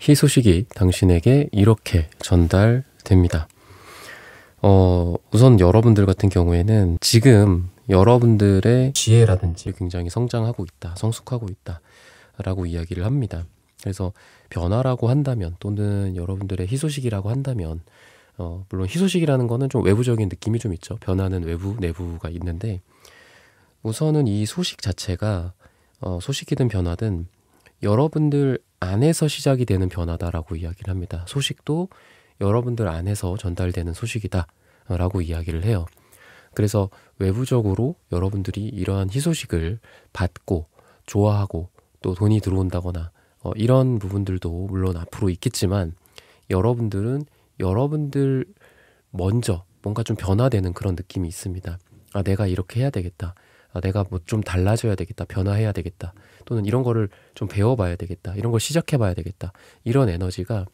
희소식이 당신에게 이렇게 전달됩니다. 우선 여러분들 같은 경우에는 지금 여러분들의 지혜라든지 굉장히 성장하고 있다, 성숙하고 있다 라고 이야기를 합니다. 그래서 변화라고 한다면 또는 여러분들의 희소식이라고 한다면 물론 희소식이라는 거는 좀 외부적인 느낌이 좀 있죠. 변화는 외부, 내부가 있는데 우선은 이 소식 자체가 소식이든 변화든 여러분들 안에서 시작이 되는 변화다라고 이야기를 합니다. 소식도 여러분들 안에서 전달되는 소식이다 라고 이야기를 해요. 그래서 외부적으로 여러분들이 이러한 희소식을 받고 좋아하고 또 돈이 들어온다거나 이런 부분들도 물론 앞으로 있겠지만 여러분들은 여러분들 먼저 뭔가 좀 변화되는 그런 느낌이 있습니다. 아, 내가 이렇게 해야 되겠다. 아, 내가 뭐 좀 달라져야 되겠다. 변화해야 되겠다. 또는 이런 거를 좀 배워봐야 되겠다. 이런 걸 시작해봐야 되겠다. 이런 에너지가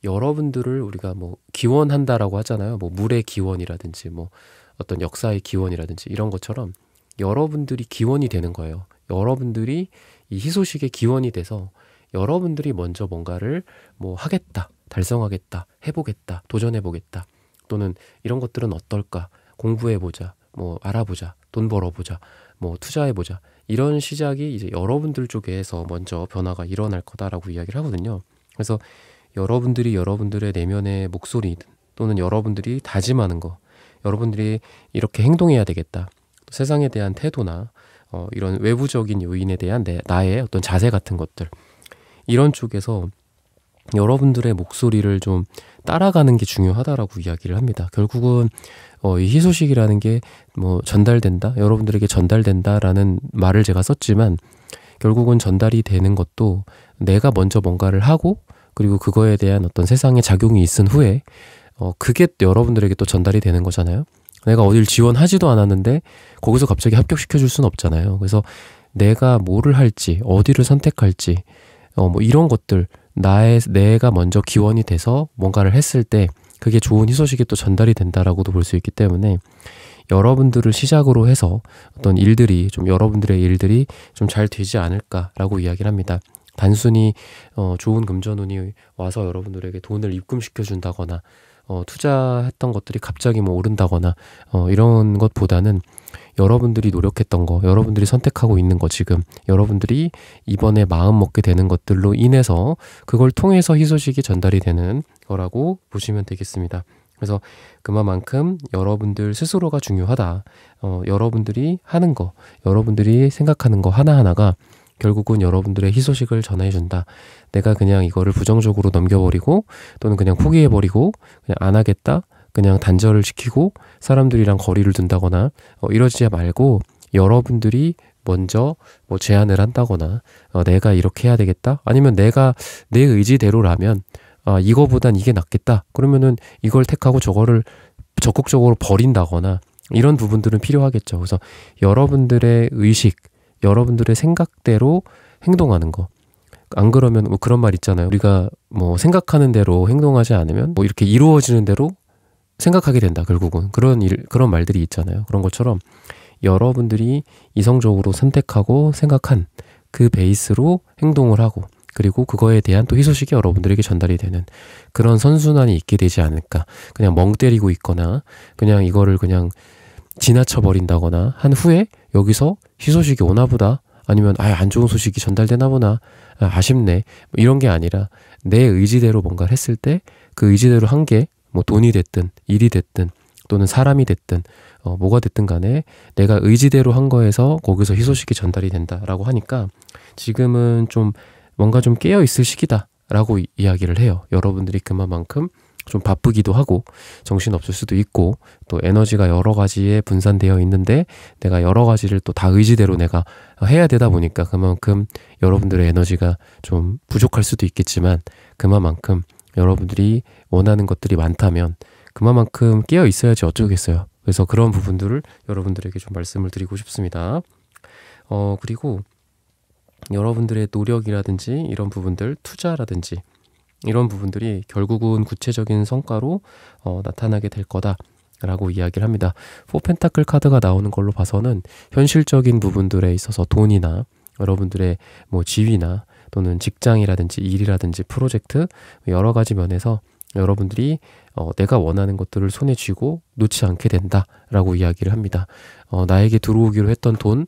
여러분들을 우리가 뭐 기원한다라고 하잖아요. 뭐 물의 기원이라든지 뭐 어떤 역사의 기원이라든지 이런 것처럼 여러분들이 기원이 되는 거예요. 여러분들이 이 희소식의 기원이 돼서 여러분들이 먼저 뭔가를 뭐 하겠다, 달성하겠다, 해보겠다, 도전해보겠다 또는 이런 것들은 어떨까, 공부해보자, 뭐 알아보자, 돈 벌어보자, 뭐 투자해보자 이런 시작이 이제 여러분들 쪽에서 먼저 변화가 일어날 거다라고 이야기를 하거든요. 그래서 여러분들이 여러분들의 내면의 목소리든 또는 여러분들이 다짐하는 거, 여러분들이 이렇게 행동해야 되겠다, 세상에 대한 태도나 이런 외부적인 요인에 대한 나의 어떤 자세 같은 것들 이런 쪽에서 여러분들의 목소리를 좀 따라가는 게 중요하다라고 이야기를 합니다. 결국은 이 희소식이라는 게 뭐 전달된다, 여러분들에게 전달된다라는 말을 제가 썼지만 결국은 전달이 되는 것도 내가 먼저 뭔가를 하고 그리고 그거에 대한 어떤 세상의 작용이 있은 후에 그게 여러분들에게 또 전달이 되는 거잖아요. 내가 어딜 지원하지도 않았는데 거기서 갑자기 합격시켜 줄 수는 없잖아요. 그래서 내가 뭐를 할지, 어디를 선택할지 뭐 이런 것들 내가 먼저 기원이 돼서 뭔가를 했을 때 그게 좋은 희소식이 또 전달이 된다라고도 볼 수 있기 때문에 여러분들을 시작으로 해서 어떤 일들이 좀 여러분들의 일들이 좀 잘 되지 않을까라고 이야기를 합니다. 단순히 좋은 금전운이 와서 여러분들에게 돈을 입금시켜 준다거나 투자했던 것들이 갑자기 뭐 오른다거나 이런 것보다는 여러분들이 노력했던 거, 여러분들이 선택하고 있는 거 지금 여러분들이 이번에 마음 먹게 되는 것들로 인해서 그걸 통해서 희소식이 전달이 되는 거라고 보시면 되겠습니다. 그래서 그만큼 여러분들 스스로가 중요하다. 여러분들이 하는 거, 여러분들이 생각하는 거 하나하나가 결국은 여러분들의 희소식을 전해준다. 내가 그냥 이거를 부정적으로 넘겨버리고 또는 그냥 포기해버리고 그냥 안 하겠다. 그냥 단절을 시키고 사람들이랑 거리를 둔다거나 이러지 말고 여러분들이 먼저 뭐 제안을 한다거나 내가 이렇게 해야 되겠다. 아니면 내가 내 의지대로라면 이거보단 이게 낫겠다. 그러면은 이걸 택하고 저거를 적극적으로 버린다거나 이런 부분들은 필요하겠죠. 그래서 여러분들의 의식, 여러분들의 생각대로 행동하는 거. 안 그러면 뭐 그런 말 있잖아요. 우리가 뭐 생각하는 대로 행동하지 않으면 뭐 이렇게 이루어지는 대로 생각하게 된다. 결국은 그런 말들이 있잖아요. 그런 것처럼 여러분들이 이성적으로 선택하고 생각한 그 베이스로 행동을 하고 그리고 그거에 대한 또 희소식이 여러분들에게 전달이 되는 그런 선순환이 있게 되지 않을까. 그냥 멍 때리고 있거나 그냥 이거를 그냥 지나쳐 버린다거나 한 후에 여기서 희소식이 오나 보다 아니면 안 좋은 소식이 전달되나 보나 아쉽네 이런 게 아니라 내 의지대로 뭔가를 했을 때 그 의지대로 한 게 뭐 돈이 됐든 일이 됐든 또는 사람이 됐든 뭐가 됐든 간에 내가 의지대로 한 거에서 거기서 희소식이 전달이 된다라고 하니까 지금은 좀 뭔가 좀 깨어있을 시기다라고 이야기를 해요. 여러분들이 그만큼 좀 바쁘기도 하고 정신없을 수도 있고 또 에너지가 여러 가지에 분산되어 있는데 내가 여러 가지를 또 다 의지대로 내가 해야 되다 보니까 그만큼 여러분들의 에너지가 좀 부족할 수도 있겠지만 그만큼 여러분들이 원하는 것들이 많다면 그만큼 깨어 있어야지 어쩌겠어요. 그래서 그런 부분들을 여러분들에게 좀 말씀을 드리고 싶습니다. 그리고 여러분들의 노력이라든지 이런 부분들, 투자라든지 이런 부분들이 결국은 구체적인 성과로 나타나게 될 거다라고 이야기를 합니다. 4펜타클 카드가 나오는 걸로 봐서는 현실적인 부분들에 있어서 돈이나 여러분들의 뭐 지위나 또는 직장이라든지 일이라든지 프로젝트 여러 가지 면에서 여러분들이 내가 원하는 것들을 손에 쥐고 놓지 않게 된다라고 이야기를 합니다. 나에게 들어오기로 했던 돈,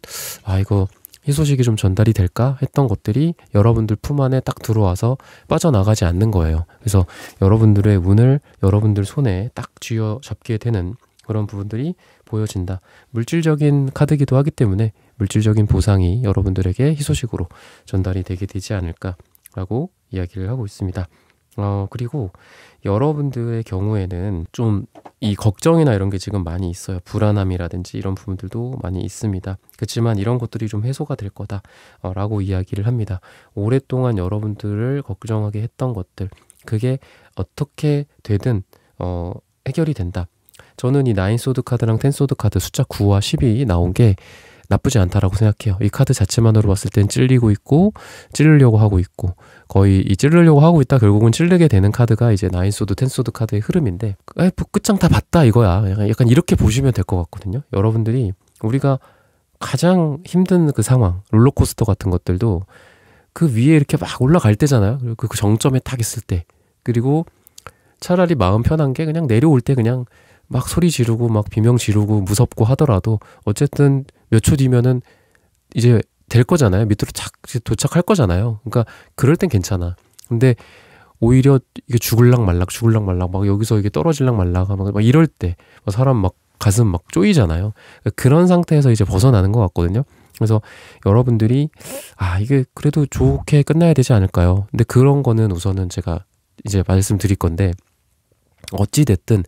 이거 희소식이 좀 전달이 될까 했던 것들이 여러분들 품 안에 딱 들어와서 빠져나가지 않는 거예요. 그래서 여러분들의 운을 여러분들 손에 딱 쥐어 잡게 되는 그런 부분들이 보여진다. 물질적인 카드기도 하기 때문에 물질적인 보상이 여러분들에게 희소식으로 전달이 되게 되지 않을까라고 이야기를 하고 있습니다. 그리고 여러분들의 경우에는 좀 이 걱정이나 이런 게 지금 많이 있어요. 불안함이라든지 이런 부분들도 많이 있습니다. 그렇지만 이런 것들이 좀 해소가 될 거다라고 이야기를 합니다. 오랫동안 여러분들을 걱정하게 했던 것들, 그게 어떻게 되든 해결이 된다. 저는 이 9소드 카드랑 10소드 카드 숫자 9와 10이 나온 게 나쁘지 않다라고 생각해요. 이 카드 자체만으로 봤을 땐 찔리고 있고 찌르려고 하고 있고, 거의 이 찌르려고 하고 있다 결국은 찌르게 되는 카드가 이제 9소드, 10소드 카드의 흐름인데, 뭐 끝장 다 봤다 이거야. 약간 이렇게 보시면 될 것 같거든요. 여러분들이 우리가 가장 힘든 그 상황, 롤러코스터 같은 것들도 그 위에 이렇게 막 올라갈 때잖아요. 그리고 그 정점에 딱 있을 때, 그리고 차라리 마음 편한 게 그냥 내려올 때 그냥 막 소리 지르고 막 비명 지르고 무섭고 하더라도 어쨌든 몇 초 뒤면은 이제 될 거잖아요. 밑으로 착 도착할 거잖아요. 그러니까 그럴 땐 괜찮아. 근데 오히려 이게 죽을락 말락 막 여기서 이게 떨어질락 말락 막 이럴 때 사람 막 가슴 막 쪼이잖아요. 그런 상태에서 이제 벗어나는 것 같거든요. 그래서 여러분들이 이게 그래도 좋게 끝나야 되지 않을까요? 근데 그런 거는 우선은 제가 이제 말씀드릴 건데, 어찌됐든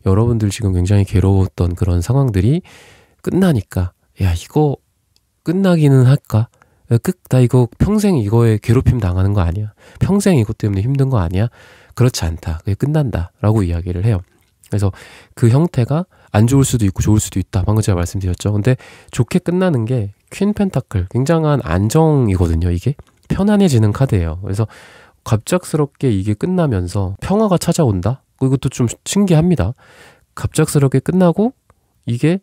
여러분들 지금 굉장히 괴로웠던 그런 상황들이 끝나니까 이거 끝나기는 할까? 나 이거 평생 이거에 괴롭힘 당하는 거 아니야? 평생 이것 때문에 힘든 거 아니야? 그렇지 않다. 그게 끝난다 라고 이야기를 해요. 그래서 그 형태가 안 좋을 수도 있고 좋을 수도 있다. 방금 제가 말씀드렸죠. 근데 좋게 끝나는 게 퀸 펜타클, 굉장한 안정이거든요. 이게 편안해지는 카드예요. 그래서 갑작스럽게 이게 끝나면서 평화가 찾아온다? 이것도 좀 신기합니다. 갑작스럽게 끝나고 이게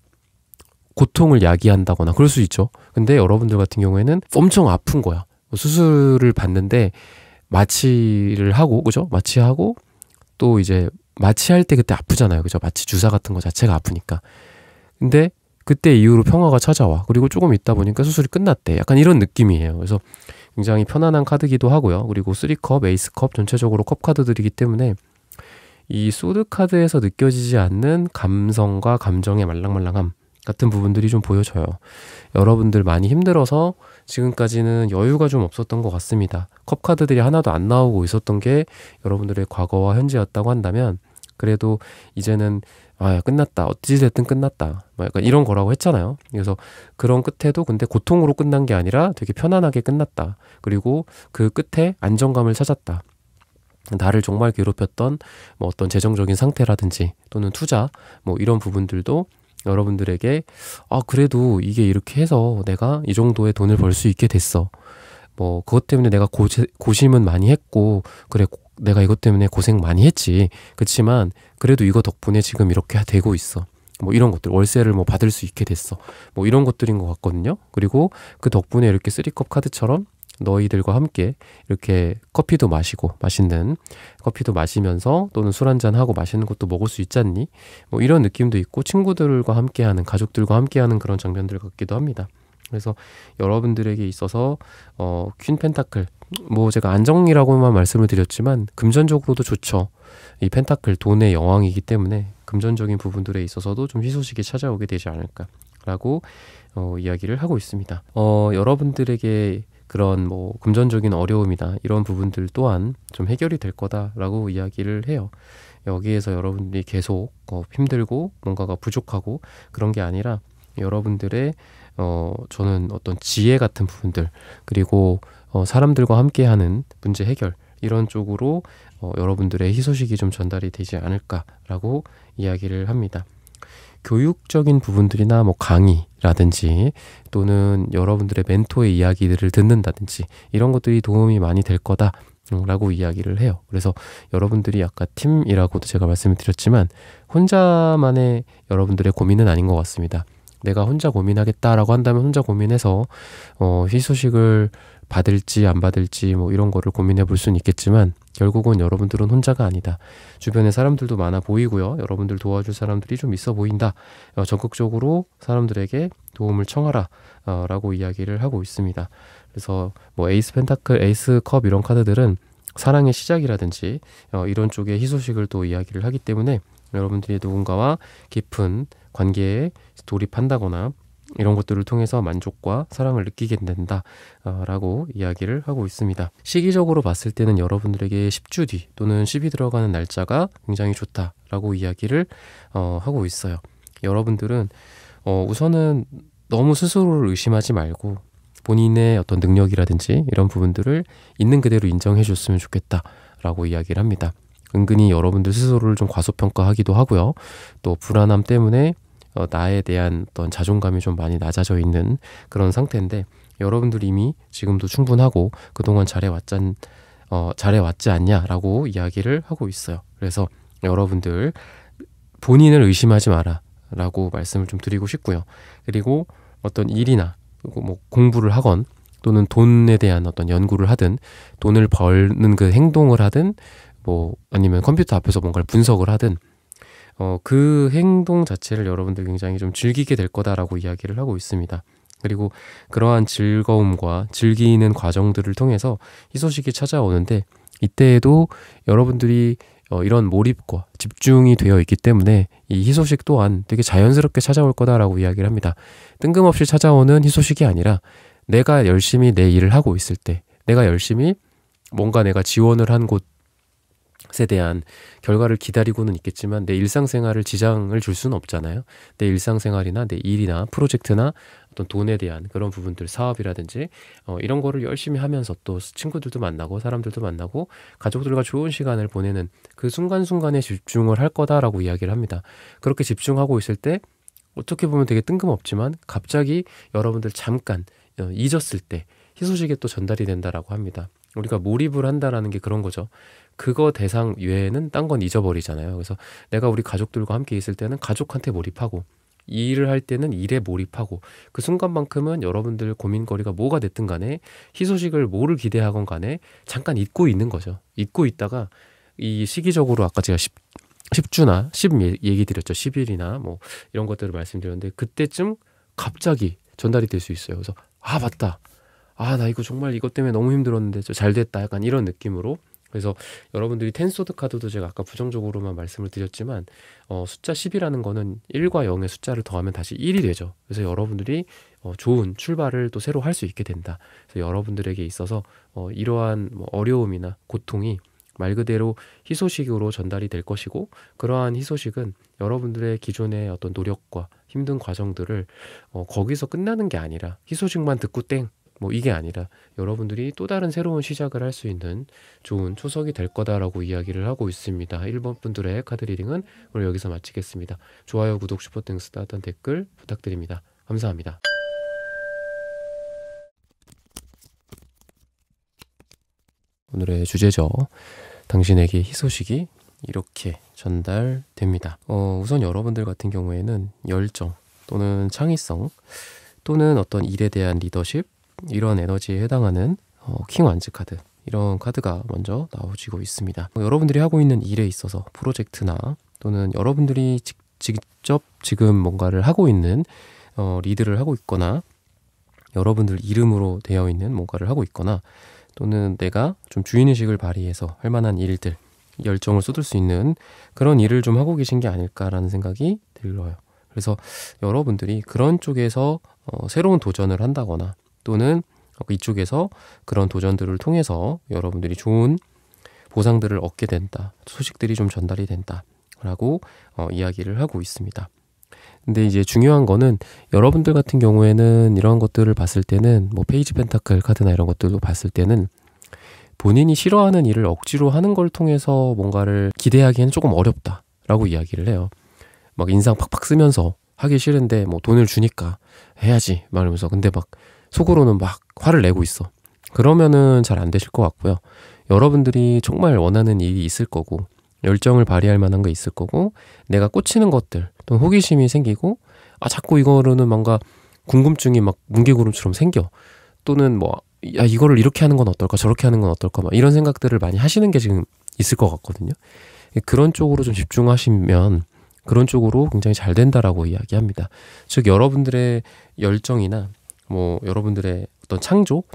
고통을 야기한다거나 그럴 수 있죠. 근데 여러분들 같은 경우에는 엄청 아픈 거야. 수술을 받는데 마취를 하고, 그죠? 마취하고 또 이제 마취할 때 그때 아프잖아요. 그죠? 마취 주사 같은 거 자체가 아프니까. 근데 그때 이후로 평화가 찾아와. 그리고 조금 있다 보니까 수술이 끝났대. 약간 이런 느낌이에요. 그래서 굉장히 편안한 카드기도 하고요. 그리고 3컵, 에이스컵 전체적으로 컵 카드들이기 때문에 이 소드 카드에서 느껴지지 않는 감성과 감정의 말랑말랑함 같은 부분들이 좀 보여져요. 여러분들 많이 힘들어서 지금까지는 여유가 좀 없었던 것 같습니다. 컵 카드들이 하나도 안 나오고 있었던 게 여러분들의 과거와 현재였다고 한다면, 그래도 이제는 끝났다. 어찌됐든 끝났다. 약간 이런 거라고 했잖아요. 그래서 그런 끝에도 근데 고통으로 끝난 게 아니라 되게 편안하게 끝났다. 그리고 그 끝에 안정감을 찾았다. 나를 정말 괴롭혔던 어떤 재정적인 상태라든지 또는 투자 이런 부분들도 여러분들에게 그래도 이게 이렇게 해서 내가 이 정도의 돈을 벌 수 있게 됐어. 그것 때문에 내가 고심은 많이 했고, 그래 내가 이것 때문에 고생 많이 했지. 그렇지만 그래도 이거 덕분에 지금 이렇게 되고 있어. 이런 것들, 월세를 받을 수 있게 됐어. 이런 것들인 것 같거든요. 그리고 그 덕분에 이렇게 3컵 카드처럼 너희들과 함께 이렇게 커피도 마시고, 맛있는 커피도 마시면서 또는 술 한잔하고 맛있는 것도 먹을 수 있잖니? 이런 느낌도 있고, 친구들과 함께하는, 가족들과 함께하는 그런 장면들 같기도 합니다. 그래서 여러분들에게 있어서 퀸 펜타클, 제가 안정이라고만 말씀을 드렸지만 금전적으로도 좋죠. 이 펜타클, 돈의 여왕이기 때문에 금전적인 부분들에 있어서도 좀 희소식이 찾아오게 되지 않을까라고 이야기를 하고 있습니다. 여러분들에게 그런 금전적인 어려움이나 이런 부분들 또한 좀 해결이 될 거다라고 이야기를 해요. 여기에서 여러분들이 계속 힘들고 뭔가가 부족하고 그런 게 아니라 여러분들의 저는 어떤 지혜 같은 부분들, 그리고 사람들과 함께하는 문제 해결, 이런 쪽으로 여러분들의 희소식이 좀 전달이 되지 않을까라고 이야기를 합니다. 교육적인 부분들이나 강의라든지 또는 여러분들의 멘토의 이야기들을 듣는다든지 이런 것들이 도움이 많이 될 거다라고 이야기를 해요. 그래서 여러분들이 아까 팀이라고도 제가 말씀을 드렸지만 혼자만의 여러분들의 고민은 아닌 것 같습니다. 내가 혼자 고민하겠다라고 한다면 혼자 고민해서 희소식을 받을지 안 받을지 뭐 이런 거를 고민해 볼 수는 있겠지만 결국은 여러분들은 혼자가 아니다. 주변에 사람들도 많아 보이고요. 여러분들 도와줄 사람들이 좀 있어 보인다. 적극적으로 사람들에게 도움을 청하라 라고 이야기를 하고 있습니다. 그래서 뭐 에이스 펜타클, 에이스 컵 이런 카드들은 사랑의 시작이라든지 이런 쪽의 희소식을 또 이야기를 하기 때문에 여러분들이 누군가와 깊은 관계에 돌입한다거나 이런 것들을 통해서 만족과 사랑을 느끼게 된다 라고 이야기를 하고 있습니다. 시기적으로 봤을 때는 여러분들에게 10주 뒤 또는 10이 들어가는 날짜가 굉장히 좋다라고 이야기를 하고 있어요. 여러분들은 우선은 너무 스스로를 의심하지 말고 본인의 어떤 능력이라든지 이런 부분들을 있는 그대로 인정해 줬으면 좋겠다라고 이야기를 합니다. 은근히 여러분들 스스로를 좀 과소평가하기도 하고요. 또 불안함 때문에 나에 대한 어떤 자존감이 좀 많이 낮아져 있는 그런 상태인데 여러분들 이미 지금도 충분하고 그동안 잘해왔지 않냐라고 이야기를 하고 있어요. 그래서 여러분들 본인을 의심하지 마라 라고 말씀을 좀 드리고 싶고요. 그리고 어떤 일이나 뭐 공부를 하건 또는 돈에 대한 어떤 연구를 하든 돈을 벌는 그 행동을 하든 뭐 아니면 컴퓨터 앞에서 뭔가를 분석을 하든 그 행동 자체를 여러분들 굉장히 좀 즐기게 될 거다라고 이야기를 하고 있습니다. 그리고 그러한 즐거움과 즐기는 과정들을 통해서 희소식이 찾아오는데 이때에도 여러분들이 이런 몰입과 집중이 되어 있기 때문에 이 희소식 또한 되게 자연스럽게 찾아올 거다라고 이야기를 합니다. 뜬금없이 찾아오는 희소식이 아니라 내가 열심히 내 일을 하고 있을 때 내가 열심히 뭔가 내가 지원을 한 곳에 대한 결과를 기다리고는 있겠지만 내 일상생활을 지장을 줄 수는 없잖아요. 내 일상생활이나 내 일이나 프로젝트나 어떤 돈에 대한 그런 부분들, 사업이라든지 이런 거를 열심히 하면서 또 친구들도 만나고 사람들도 만나고 가족들과 좋은 시간을 보내는 그 순간순간에 집중을 할 거다라고 이야기를 합니다. 그렇게 집중하고 있을 때 어떻게 보면 되게 뜬금없지만 갑자기 여러분들 잠깐 잊었을 때 희소식이 또 전달이 된다라고 합니다. 우리가 몰입을 한다라는 게 그런 거죠. 그거 대상 외에는 딴 건 잊어버리잖아요. 그래서 내가 우리 가족들과 함께 있을 때는 가족한테 몰입하고 일을 할 때는 일에 몰입하고 그 순간만큼은 여러분들 고민거리가 뭐가 됐든 간에 희소식을 뭐를 기대하건 간에 잠깐 잊고 있는 거죠. 잊고 있다가 이 시기적으로 아까 제가 10주나 10 얘기 드렸죠. 10일이나 뭐 이런 것들을 말씀드렸는데 그때쯤 갑자기 전달이 될 수 있어요. 그래서 아 맞다. 아 나 이거 정말 이것 때문에 너무 힘들었는데 잘 됐다. 약간 이런 느낌으로. 그래서 여러분들이 텐소드 카드도 제가 아까 부정적으로만 말씀을 드렸지만 숫자 10이라는 거는 1과 0의 숫자를 더하면 다시 1이 되죠. 그래서 여러분들이 좋은 출발을 또 새로 할 수 있게 된다. 그래서 여러분들에게 있어서 이러한 뭐 어려움이나 고통이 말 그대로 희소식으로 전달이 될 것이고 그러한 희소식은 여러분들의 기존의 어떤 노력과 힘든 과정들을 거기서 끝나는 게 아니라 희소식만 듣고 땡 뭐 이게 아니라 여러분들이 또 다른 새로운 시작을 할 수 있는 좋은 초석이 될 거다라고 이야기를 하고 있습니다. 1번 분들의 카드 리딩은 오늘 여기서 마치겠습니다. 좋아요, 구독, 슈퍼땡스, 따뜻한 댓글 부탁드립니다. 감사합니다. 오늘의 주제죠. 당신에게 희소식이 이렇게 전달됩니다. 우선 여러분들 같은 경우에는 열정 또는 창의성 또는 어떤 일에 대한 리더십 이런 에너지에 해당하는 킹 완즈 카드 이런 카드가 먼저 나오지고 있습니다. 여러분들이 하고 있는 일에 있어서 프로젝트나 또는 여러분들이 직접 지금 뭔가를 하고 있는 리드를 하고 있거나 여러분들 이름으로 되어 있는 뭔가를 하고 있거나 또는 내가 좀 주인의식을 발휘해서 할 만한 일들 열정을 쏟을 수 있는 그런 일을 좀 하고 계신 게 아닐까라는 생각이 들어요. 그래서 여러분들이 그런 쪽에서 새로운 도전을 한다거나 또는 이쪽에서 그런 도전들을 통해서 여러분들이 좋은 보상들을 얻게 된다. 소식들이 좀 전달이 된다라고 이야기를 하고 있습니다. 근데 이제 중요한 거는 여러분들 같은 경우에는 이런 것들을 봤을 때는 뭐 페이지 펜타클 카드나 이런 것들도 봤을 때는 본인이 싫어하는 일을 억지로 하는 걸 통해서 뭔가를 기대하기에는 조금 어렵다라고 이야기를 해요. 막 인상 팍팍 쓰면서 하기 싫은데 뭐 돈을 주니까 해야지 말하면서 근데 막 속으로는 막 화를 내고 있어. 그러면은 잘 안 되실 것 같고요. 여러분들이 정말 원하는 일이 있을 거고 열정을 발휘할 만한 거 있을 거고 내가 꽂히는 것들 또는 호기심이 생기고 자꾸 이거로는 뭔가 궁금증이 막 뭉게구름처럼 생겨. 또는 뭐 야, 이거를 이렇게 하는 건 어떨까, 저렇게 하는 건 어떨까, 막 이런 생각들을 많이 하시는 게 지금 있을 것 같거든요. 그런 쪽으로 좀 집중하시면 그런 쪽으로 굉장히 잘 된다라고 이야기합니다. 즉 여러분들의 열정이나 뭐 여러분들의 어떤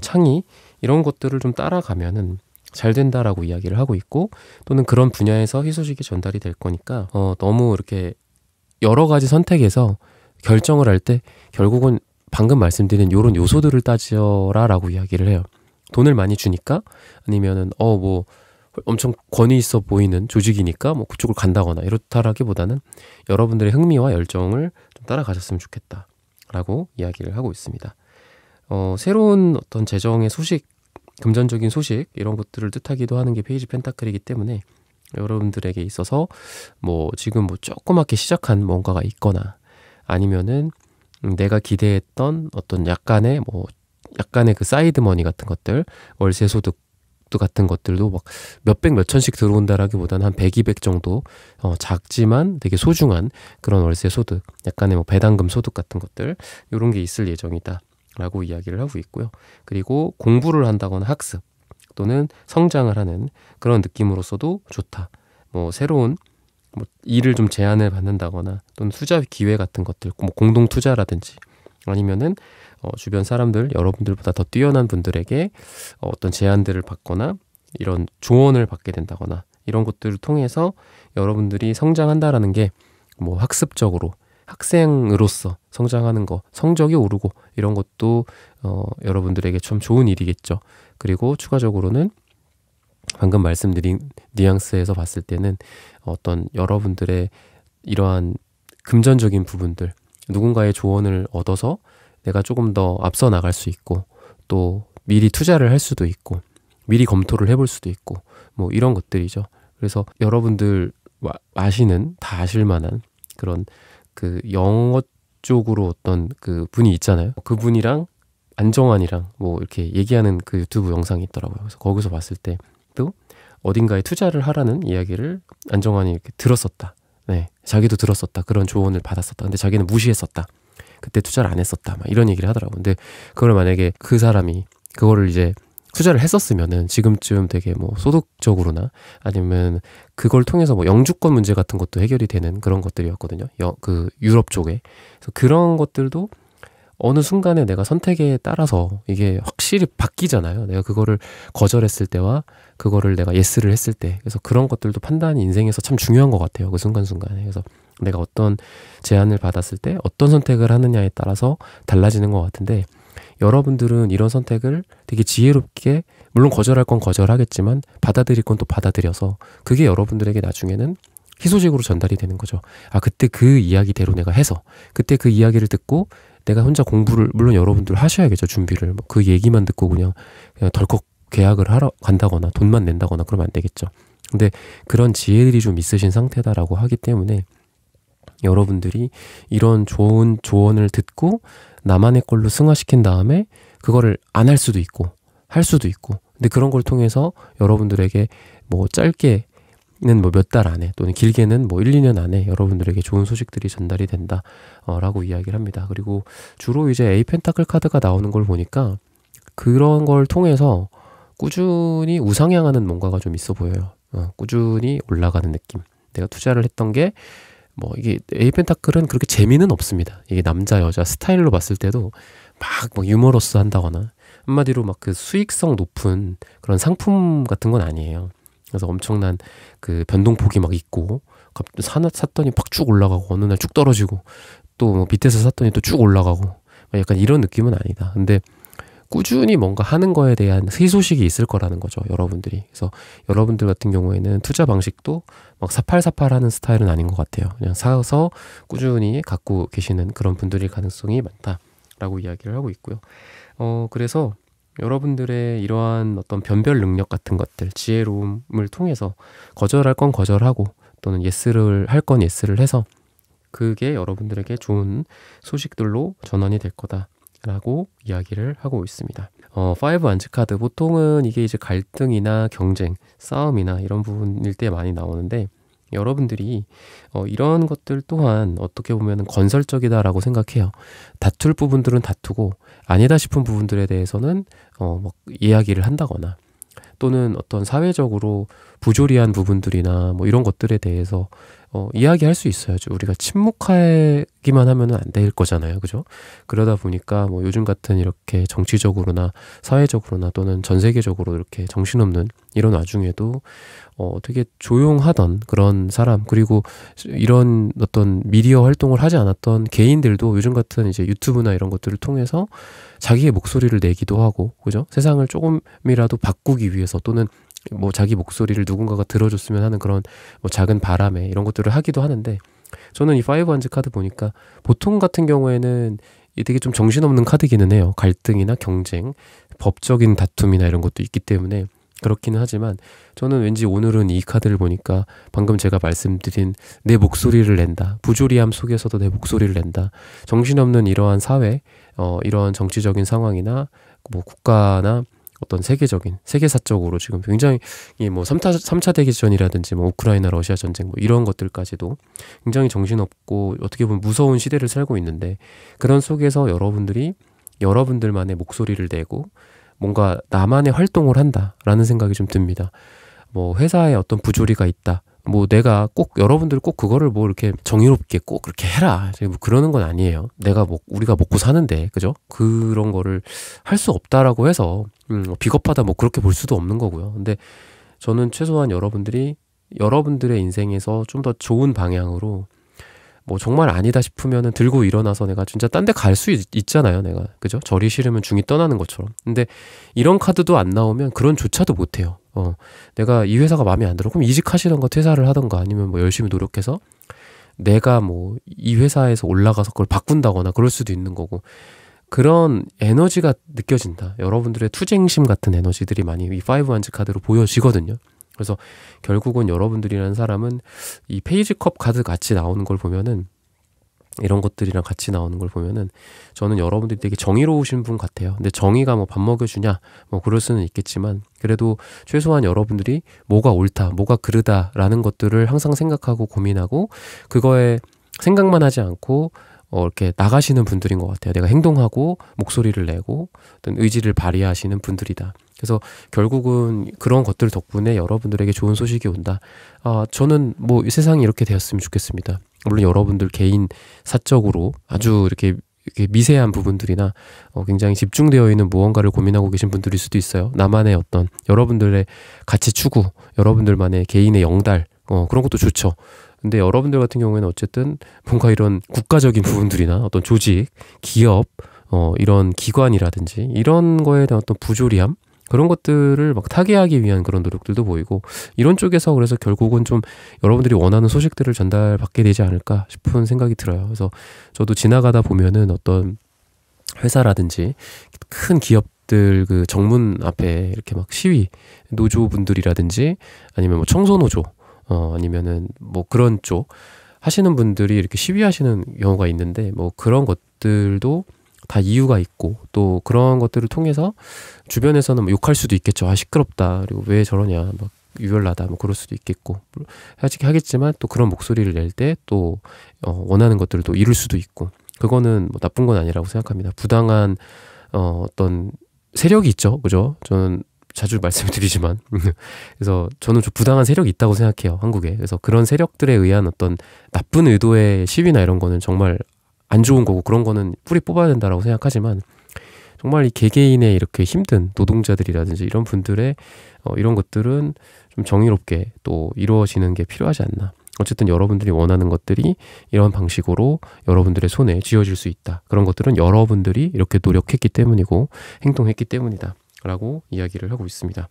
창의 이런 것들을 좀 따라가면은 잘 된다라고 이야기를 하고 있고, 또는 그런 분야에서 희소식이 전달이 될 거니까 너무 이렇게 여러 가지 선택에서 결정을 할 때 결국은 방금 말씀드린 이런 요소들을 따져라라고 이야기를 해요. 돈을 많이 주니까, 아니면은 뭐 엄청 권위 있어 보이는 조직이니까 뭐 그쪽을 간다거나 이렇다라기보다는 여러분들의 흥미와 열정을 좀 따라가셨으면 좋겠다라고 이야기를 하고 있습니다. 새로운 어떤 재정의 소식, 금전적인 소식 이런 것들을 뜻하기도 하는 게 페이지 펜타클이기 때문에 여러분들에게 있어서 뭐 지금 뭐 조그맣게 시작한 뭔가가 있거나, 아니면은 내가 기대했던 어떤 약간의 그 사이드 머니 같은 것들, 월세 소득 같은 것들도 막 몇백 몇천씩 들어온다라기보다는 한 100, 200 정도 작지만 되게 소중한 그런 월세 소득, 약간의 뭐 배당금 소득 같은 것들, 이런 게 있을 예정이다 라고 이야기를 하고 있고요. 그리고 공부를 한다거나 학습 또는 성장을 하는 그런 느낌으로서도 좋다. 뭐 새로운 일을 좀 제안을 받는다거나, 또는 투자 기회 같은 것들, 뭐 공동 투자라든지, 아니면은 주변 사람들, 여러분들보다 더 뛰어난 분들에게 어떤 제안들을 받거나 이런 조언을 받게 된다거나, 이런 것들을 통해서 여러분들이 성장한다라는 게 뭐 학습적으로 학생으로서 성장하는 거, 성적이 오르고 이런 것도 여러분들에게 참 좋은 일이겠죠. 그리고 추가적으로는 방금 말씀드린 뉘앙스에서 봤을 때는 어떤 여러분들의 이러한 금전적인 부분들, 누군가의 조언을 얻어서 내가 조금 더 앞서 나갈 수 있고, 또 미리 투자를 할 수도 있고, 미리 검토를 해볼 수도 있고, 뭐 이런 것들이죠. 그래서 여러분들 다 아실 만한 그런 그 영어 쪽으로 어떤 그 분이 있잖아요. 그분이랑 안정환이랑 뭐 이렇게 얘기하는 그 유튜브 영상이 있더라고요. 그래서 거기서 봤을 때도 어딘가에 투자를 하라는 이야기를 안정환이 이렇게 들었었다. 네, 자기도 들었었다. 그런 조언을 받았었다. 근데 자기는 무시했었다. 그때 투자를 안 했었다. 막 이런 얘기를 하더라고요. 근데 그걸 만약에 그 사람이 그거를 이제 투자를 했었으면은 지금쯤 되게 뭐 소득적으로나, 아니면 그걸 통해서 뭐 영주권 문제 같은 것도 해결이 되는 그런 것들이었거든요. 그 유럽 쪽에. 그래서 그런 것들도 어느 순간에 내가 선택에 따라서 이게 확실히 바뀌잖아요. 내가 그거를 거절했을 때와 그거를 내가 예스를 했을 때. 그래서 그런 것들도 판단이 인생에서 참 중요한 것 같아요. 그 순간순간에. 그래서 내가 어떤 제안을 받았을 때 어떤 선택을 하느냐에 따라서 달라지는 것 같은데, 여러분들은 이런 선택을 되게 지혜롭게, 물론 거절할 건 거절하겠지만 받아들일 건 또 받아들여서 그게 여러분들에게 나중에는 희소식으로 전달이 되는 거죠. 아, 그때 그 이야기대로 내가 해서, 그때 그 이야기를 듣고 내가 혼자 공부를, 물론 여러분들 하셔야겠죠. 준비를. 뭐 그 얘기만 듣고 그냥 덜컥 계약을 하러 간다거나 돈만 낸다거나 그러면 안 되겠죠. 근데 그런 지혜들이 좀 있으신 상태다라고 하기 때문에 여러분들이 이런 좋은 조언을 듣고 나만의 걸로 승화시킨 다음에 그거를 안 할 수도 있고 할 수도 있고, 근데 그런 걸 통해서 여러분들에게 뭐 짧게는 뭐 몇 달 안에, 또는 길게는 뭐 1, 2년 안에 여러분들에게 좋은 소식들이 전달이 된다 라고 이야기를 합니다. 그리고 주로 이제 에이 펜타클 카드가 나오는 걸 보니까 그런 걸 통해서 꾸준히 우상향하는 뭔가가 좀 있어 보여요. 꾸준히 올라가는 느낌. 내가 투자를 했던 게 뭐 이게 에이 펜타클은 그렇게 재미는 없습니다. 이게 남자 여자 스타일로 봤을 때도 막 유머러스 한다거나, 한마디로 막 그 수익성 높은 그런 상품 같은 건 아니에요. 그래서 엄청난 그 변동폭이 막 있고, 샀더니 팍 쭉 올라가고 어느 날 쭉 떨어지고, 또 뭐 밑에서 샀더니 또 쭉 올라가고, 약간 이런 느낌은 아니다. 근데 꾸준히 뭔가 하는 거에 대한 희소식이 있을 거라는 거죠, 여러분들이. 그래서 여러분들 같은 경우에는 투자 방식도 막 사팔사팔 하는 스타일은 아닌 것 같아요. 그냥 사서 꾸준히 갖고 계시는 그런 분들일 가능성이 많다라고 이야기를 하고 있고요. 그래서 여러분들의 이러한 어떤 변별 능력 같은 것들, 지혜로움을 통해서 거절할 건 거절하고, 또는 예스를 할 건 예스를 해서 그게 여러분들에게 좋은 소식들로 전환이 될 거다 라고 이야기를 하고 있습니다. 5 안츠 카드, 보통은 이게 이제 갈등이나 경쟁, 싸움이나 이런 부분일 때 많이 나오는데, 여러분들이 이런 것들 또한 어떻게 보면 건설적이다라고 생각해요. 다툴 부분들은 다투고 아니다 싶은 부분들에 대해서는 막 이야기를 한다거나 또는 어떤 사회적으로 부조리한 부분들이나 뭐 이런 것들에 대해서 이야기할 수 있어야죠. 우리가 침묵하기만 하면 안 될 거잖아요. 그죠? 그러다 보니까 뭐 요즘 같은 이렇게 정치적으로나 사회적으로나 또는 전 세계적으로 이렇게 정신없는 이런 와중에도 되게 조용하던 그런 사람, 그리고 이런 어떤 미디어 활동을 하지 않았던 개인들도 요즘 같은 이제 유튜브나 이런 것들을 통해서 자기의 목소리를 내기도 하고, 그죠? 세상을 조금이라도 바꾸기 위해서 또는 뭐 자기 목소리를 누군가가 들어줬으면 하는 그런 뭐 작은 바람에 이런 것들을 하기도 하는데, 저는 이 5한즈 카드 보니까 보통 같은 경우에는 이 되게 좀 정신없는 카드기는 해요. 갈등이나 경쟁, 법적인 다툼이나 이런 것도 있기 때문에 그렇기는 하지만, 저는 왠지 오늘은 이 카드를 보니까 방금 제가 말씀드린 내 목소리를 낸다, 부조리함 속에서도 내 목소리를 낸다, 정신없는 이러한 사회, 이러한 정치적인 상황이나 뭐 국가나 어떤 세계사적으로 지금 굉장히 뭐 3차 대전이라든지 뭐 우크라이나 러시아 전쟁 뭐 이런 것들까지도 굉장히 정신없고 어떻게 보면 무서운 시대를 살고 있는데, 그런 속에서 여러분들이 여러분들만의 목소리를 내고 뭔가 나만의 활동을 한다라는 생각이 좀 듭니다. 뭐 회사에 어떤 부조리가 있다, 뭐 내가 꼭 여러분들 꼭 그거를 뭐 이렇게 정의롭게 꼭 그렇게 해라 뭐 그러는 건 아니에요. 우리가 먹고 사는데, 그죠? 그런 거를 할 수 없다라고 해서 비겁하다 뭐 그렇게 볼 수도 없는 거고요. 근데 저는 최소한 여러분들의 인생에서 좀 더 좋은 방향으로, 뭐 정말 아니다 싶으면은 들고 일어나서 내가 진짜 딴 데 갈 수 있잖아요, 내가. 그죠? 절이 싫으면 중이 떠나는 것처럼. 근데 이런 카드도 안 나오면 그런 조차도 못 해요. 내가 이 회사가 마음에 안 들어, 그럼 이직하시던가 퇴사를 하던가 아니면 뭐 열심히 노력해서 내가 뭐 이 회사에서 올라가서 그걸 바꾼다거나 그럴 수도 있는 거고, 그런 에너지가 느껴진다. 여러분들의 투쟁심 같은 에너지들이 많이 이 5한즈 카드로 보여지거든요. 그래서 결국은 여러분들이라는 사람은 이 페이지 컵 카드 같이 나오는 걸 보면은, 이런 것들이랑 같이 나오는 걸 보면은 저는 여러분들이 되게 정의로우신 분 같아요. 근데 정의가 뭐 밥 먹여주냐 뭐 그럴 수는 있겠지만, 그래도 최소한 여러분들이 뭐가 옳다 뭐가 그르다라는 것들을 항상 생각하고 고민하고 그거에 생각만 하지 않고 이렇게 나가시는 분들인 것 같아요. 내가 행동하고 목소리를 내고 어떤 의지를 발휘하시는 분들이다. 그래서 결국은 그런 것들 덕분에 여러분들에게 좋은 소식이 온다. 저는 뭐 이 세상이 이렇게 되었으면 좋겠습니다. 물론 여러분들 개인 사적으로 아주 이렇게 미세한 부분들이나 굉장히 집중되어 있는 무언가를 고민하고 계신 분들일 수도 있어요. 나만의 어떤 여러분들의 가치 추구, 여러분들만의 개인의 영달, 그런 것도 좋죠. 근데 여러분들 같은 경우에는 어쨌든 뭔가 이런 국가적인 부분들이나 어떤 조직, 기업, 이런 기관이라든지 이런 거에 대한 어떤 부조리함, 그런 것들을 막 타개하기 위한 그런 노력들도 보이고, 이런 쪽에서 그래서 결국은 좀 여러분들이 원하는 소식들을 전달받게 되지 않을까 싶은 생각이 들어요. 그래서 저도 지나가다 보면은 어떤 회사라든지 큰 기업들 그 정문 앞에 이렇게 막 시위, 노조분들이라든지 아니면 뭐 청소노조, 아니면은 뭐 그런 쪽 하시는 분들이 이렇게 시위하시는 경우가 있는데, 뭐 그런 것들도 다 이유가 있고, 또 그런 것들을 통해서 주변에서는 뭐 욕할 수도 있겠죠. 시끄럽다, 그리고 왜 저러냐, 막 유별나다, 뭐 그럴 수도 있겠고, 하겠지만 또 그런 목소리를 낼 때 또 원하는 것들을 또 이룰 수도 있고, 그거는 뭐 나쁜 건 아니라고 생각합니다. 부당한 어떤 세력이 있죠, 그죠? 저는 자주 말씀드리지만 그래서 저는 좀 부당한 세력이 있다고 생각해요, 한국에. 그래서 그런 세력들에 의한 어떤 나쁜 의도의 시위나 이런 거는 정말 안 좋은 거고, 그런 거는 뿌리 뽑아야 된다라고 생각하지만, 정말 이 개개인의 이렇게 힘든 노동자들이라든지 이런 분들의 이런 것들은 좀 정의롭게 또 이루어지는 게 필요하지 않나. 어쨌든 여러분들이 원하는 것들이 이런 방식으로 여러분들의 손에 쥐어질 수 있다. 그런 것들은 여러분들이 이렇게 노력했기 때문이고 행동했기 때문이다 라고 이야기를 하고 있습니다.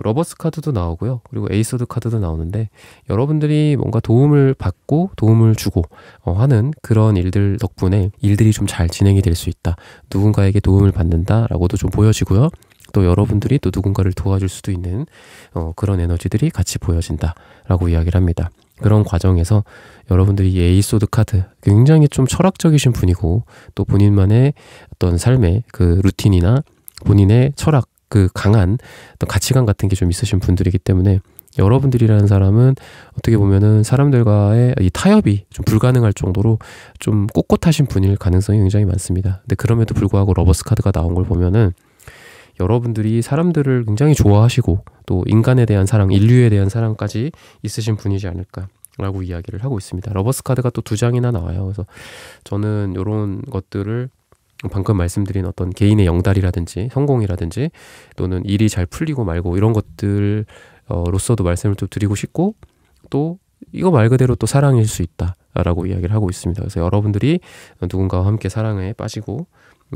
러버스 카드도 나오고요. 그리고 에이소드 카드도 나오는데, 여러분들이 뭔가 도움을 받고 도움을 주고 하는 그런 일들 덕분에 일들이 좀 잘 진행이 될 수 있다. 누군가에게 도움을 받는다라고도 좀 보여지고요. 또 여러분들이 또 누군가를 도와줄 수도 있는 그런 에너지들이 같이 보여진다라고 이야기를 합니다. 그런 과정에서 여러분들이 이 에이소드 카드, 굉장히 좀 철학적이신 분이고, 또 본인만의 어떤 삶의 그 루틴이나 본인의 철학, 그 강한 어떤 가치관 같은 게 좀 있으신 분들이기 때문에 여러분들이라는 사람은 어떻게 보면은 사람들과의 이 타협이 좀 불가능할 정도로 좀 꼿꼿하신 분일 가능성이 굉장히 많습니다. 근데 그럼에도 불구하고 러버스 카드가 나온 걸 보면은 여러분들이 사람들을 굉장히 좋아하시고 또 인간에 대한 사랑, 인류에 대한 사랑까지 있으신 분이지 않을까라고 이야기를 하고 있습니다. 러버스 카드가 또 2장이나 나와요. 그래서 저는 이런 것들을 방금 말씀드린 어떤 개인의 영달이라든지 성공이라든지 또는 일이 잘 풀리고 말고 이런 것들 로서도 말씀을 또 드리고 싶고, 또 이거 말 그대로 또 사랑일 수 있다라고 이야기를 하고 있습니다. 그래서 여러분들이 누군가와 함께 사랑에 빠지고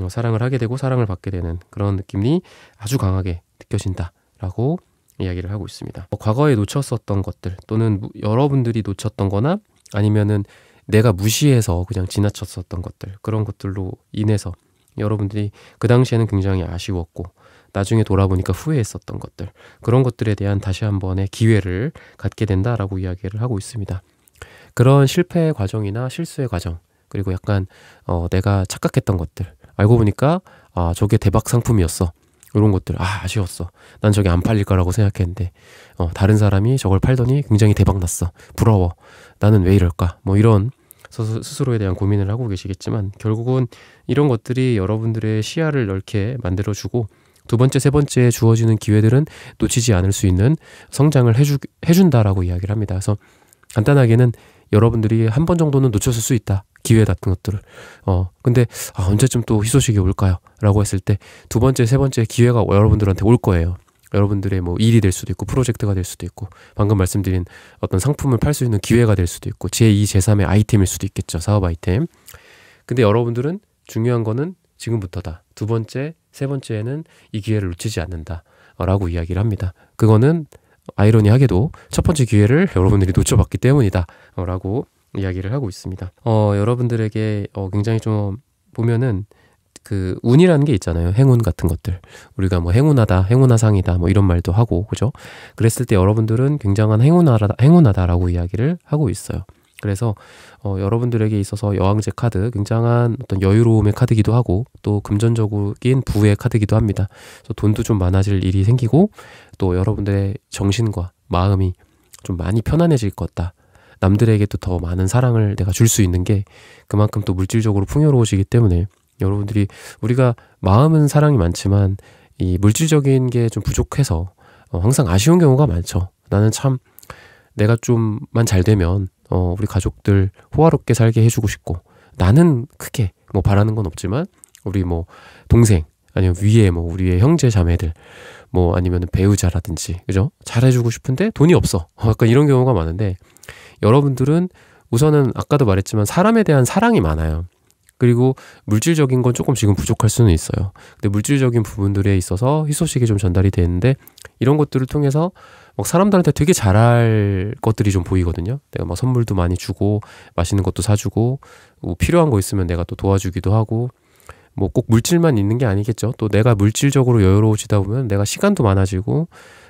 사랑을 하게 되고 사랑을 받게 되는 그런 느낌이 아주 강하게 느껴진다라고 이야기를 하고 있습니다. 과거에 놓쳤었던 것들 또는 여러분들이 놓쳤던 거나 아니면은 내가 무시해서 그냥 지나쳤었던 것들, 그런 것들로 인해서 여러분들이 그 당시에는 굉장히 아쉬웠고 나중에 돌아보니까 후회했었던 것들, 그런 것들에 대한 다시 한번의 기회를 갖게 된다라고 이야기를 하고 있습니다. 그런 실패의 과정이나 실수의 과정, 그리고 약간 내가 착각했던 것들, 알고 보니까 저게 대박 상품이었어, 이런 것들, 아쉬웠어, 난 저게 안 팔릴 거라고 생각했는데 다른 사람이 저걸 팔더니 굉장히 대박 났어, 부러워, 나는 왜 이럴까, 뭐 이런 스스로에 대한 고민을 하고 계시겠지만, 결국은 이런 것들이 여러분들의 시야를 넓게 만들어주고 두 번째, 세 번째에 주어지는 기회들은 놓치지 않을 수 있는 성장을 해준다라고 이야기를 합니다. 그래서 간단하게는 여러분들이 한 번 정도는 놓쳤을 수 있다, 기회 같은 것들을. 근데 언제쯤 또 희소식이 올까요? 라고 했을 때 두 번째, 세 번째 기회가 여러분들한테 올 거예요. 여러분들의 뭐 일이 될 수도 있고 프로젝트가 될 수도 있고 방금 말씀드린 어떤 상품을 팔 수 있는 기회가 될 수도 있고 제2, 제3의 아이템일 수도 있겠죠. 사업 아이템. 근데 여러분들은 중요한 거는 지금부터다. 두 번째, 세 번째에는 이 기회를 놓치지 않는다 라고 이야기를 합니다. 그거는 아이러니하게도 첫 번째 기회를 여러분들이 놓쳐봤기 때문이다 라고 이야기를 하고 있습니다. 여러분들에게 굉장히 좀 보면은 그 운이라는 게 있잖아요. 행운 같은 것들. 우리가 뭐 행운하다, 행운아상이다 뭐 이런 말도 하고, 그죠? 그랬을 때 여러분들은 굉장한 행운하다라고 이야기를 하고 있어요. 그래서 여러분들에게 있어서 여왕제 카드, 굉장한 어떤 여유로움의 카드기도 하고 또 금전적인 부의 카드기도 합니다. 그래서 돈도 좀 많아질 일이 생기고 또 여러분들의 정신과 마음이 좀 많이 편안해질 것 같다. 남들에게도 더 많은 사랑을 내가 줄 수 있는 게 그만큼 또 물질적으로 풍요로워지기 때문에 여러분들이, 우리가 마음은 사랑이 많지만 이 물질적인 게 좀 부족해서 항상 아쉬운 경우가 많죠. 나는 참 내가 좀만 잘 되면 우리 가족들 호화롭게 살게 해주고 싶고, 나는 크게 뭐 바라는 건 없지만 우리 뭐 동생 아니면 위에 뭐 우리의 형제 자매들 뭐 아니면 배우자라든지, 그죠? 잘해주고 싶은데 돈이 없어. 약간 이런 경우가 많은데, 여러분들은 우선은 아까도 말했지만 사람에 대한 사랑이 많아요. 그리고 물질적인 건 조금 지금 부족할 수는 있어요. 근데 물질적인 부분들에 있어서 희소식이 좀 전달이 되는데, 이런 것들을 통해서 막 사람들한테 되게 잘할 것들이 좀 보이거든요. 내가 막 선물도 많이 주고 맛있는 것도 사주고 뭐 필요한 거 있으면 내가 또 도와주기도 하고, 뭐 꼭 물질만 있는 게 아니겠죠. 또 내가 물질적으로 여유로워지다 보면 내가 시간도 많아지고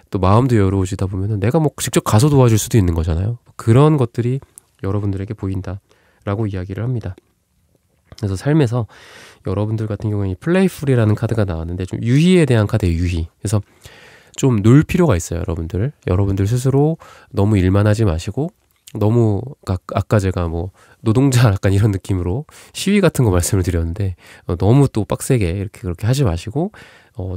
또 마음도 여유로워지다 보면 내가 뭐 직접 가서 도와줄 수도 있는 거잖아요. 그런 것들이 여러분들에게 보인다라고 이야기를 합니다. 그래서 삶에서 여러분들 같은 경우에 플레이풀이라는 카드가 나왔는데 좀 유희에 대한 카드예요. 유희. 그래서 좀 놀 필요가 있어요. 여러분들 스스로 너무 일만 하지 마시고, 너무 아까 제가 뭐 노동자 약간 이런 느낌으로 시위 같은 거 말씀을 드렸는데 너무 또 빡세게 이렇게 그렇게 하지 마시고,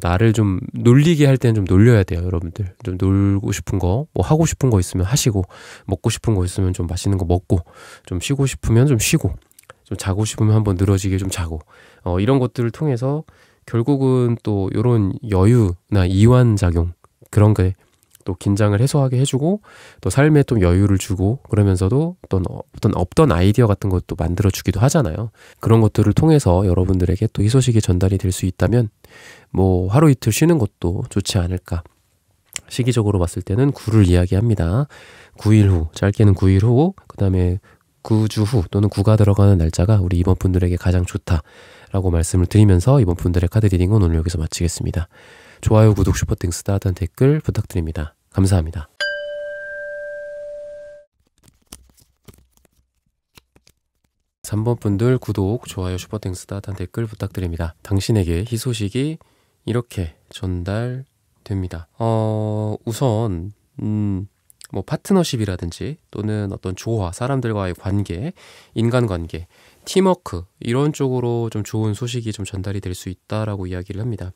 나를 좀 놀리게 할 때는 좀 놀려야 돼요. 여러분들 좀 놀고 싶은 거, 뭐 하고 싶은 거 있으면 하시고, 먹고 싶은 거 있으면 좀 맛있는 거 먹고, 좀 쉬고 싶으면 좀 쉬고, 좀 자고 싶으면 한번 늘어지게 좀 자고, 이런 것들을 통해서 결국은 또 이런 여유나 이완작용, 그런 게 또 긴장을 해소하게 해주고 또 삶에 좀 여유를 주고, 그러면서도 어떤 없던 아이디어 같은 것도 만들어주기도 하잖아요. 그런 것들을 통해서 여러분들에게 또 희소식이 전달이 될 수 있다면 뭐 하루 이틀 쉬는 것도 좋지 않을까. 시기적으로 봤을 때는 9를 이야기합니다. 9일 후, 짧게는 9일 후, 그 다음에 9주 후 또는 9가 들어가는 날짜가 우리 이번 분들에게 가장 좋다라고 말씀을 드리면서 이번 분들의 카드 리딩은 오늘 여기서 마치겠습니다. 좋아요, 구독, 슈퍼땡스, 따뜻한 댓글 부탁드립니다. 감사합니다. 3번 분들 구독, 좋아요, 슈퍼땡스, 따뜻한 댓글 부탁드립니다. 당신에게 희소식이 이렇게 전달됩니다. 우선 뭐 파트너십이라든지 또는 어떤 조화, 사람들과의 관계, 인간관계, 팀워크 이런 쪽으로 좀 좋은 소식이 좀 전달이 될 수 있다라고 이야기를 합니다.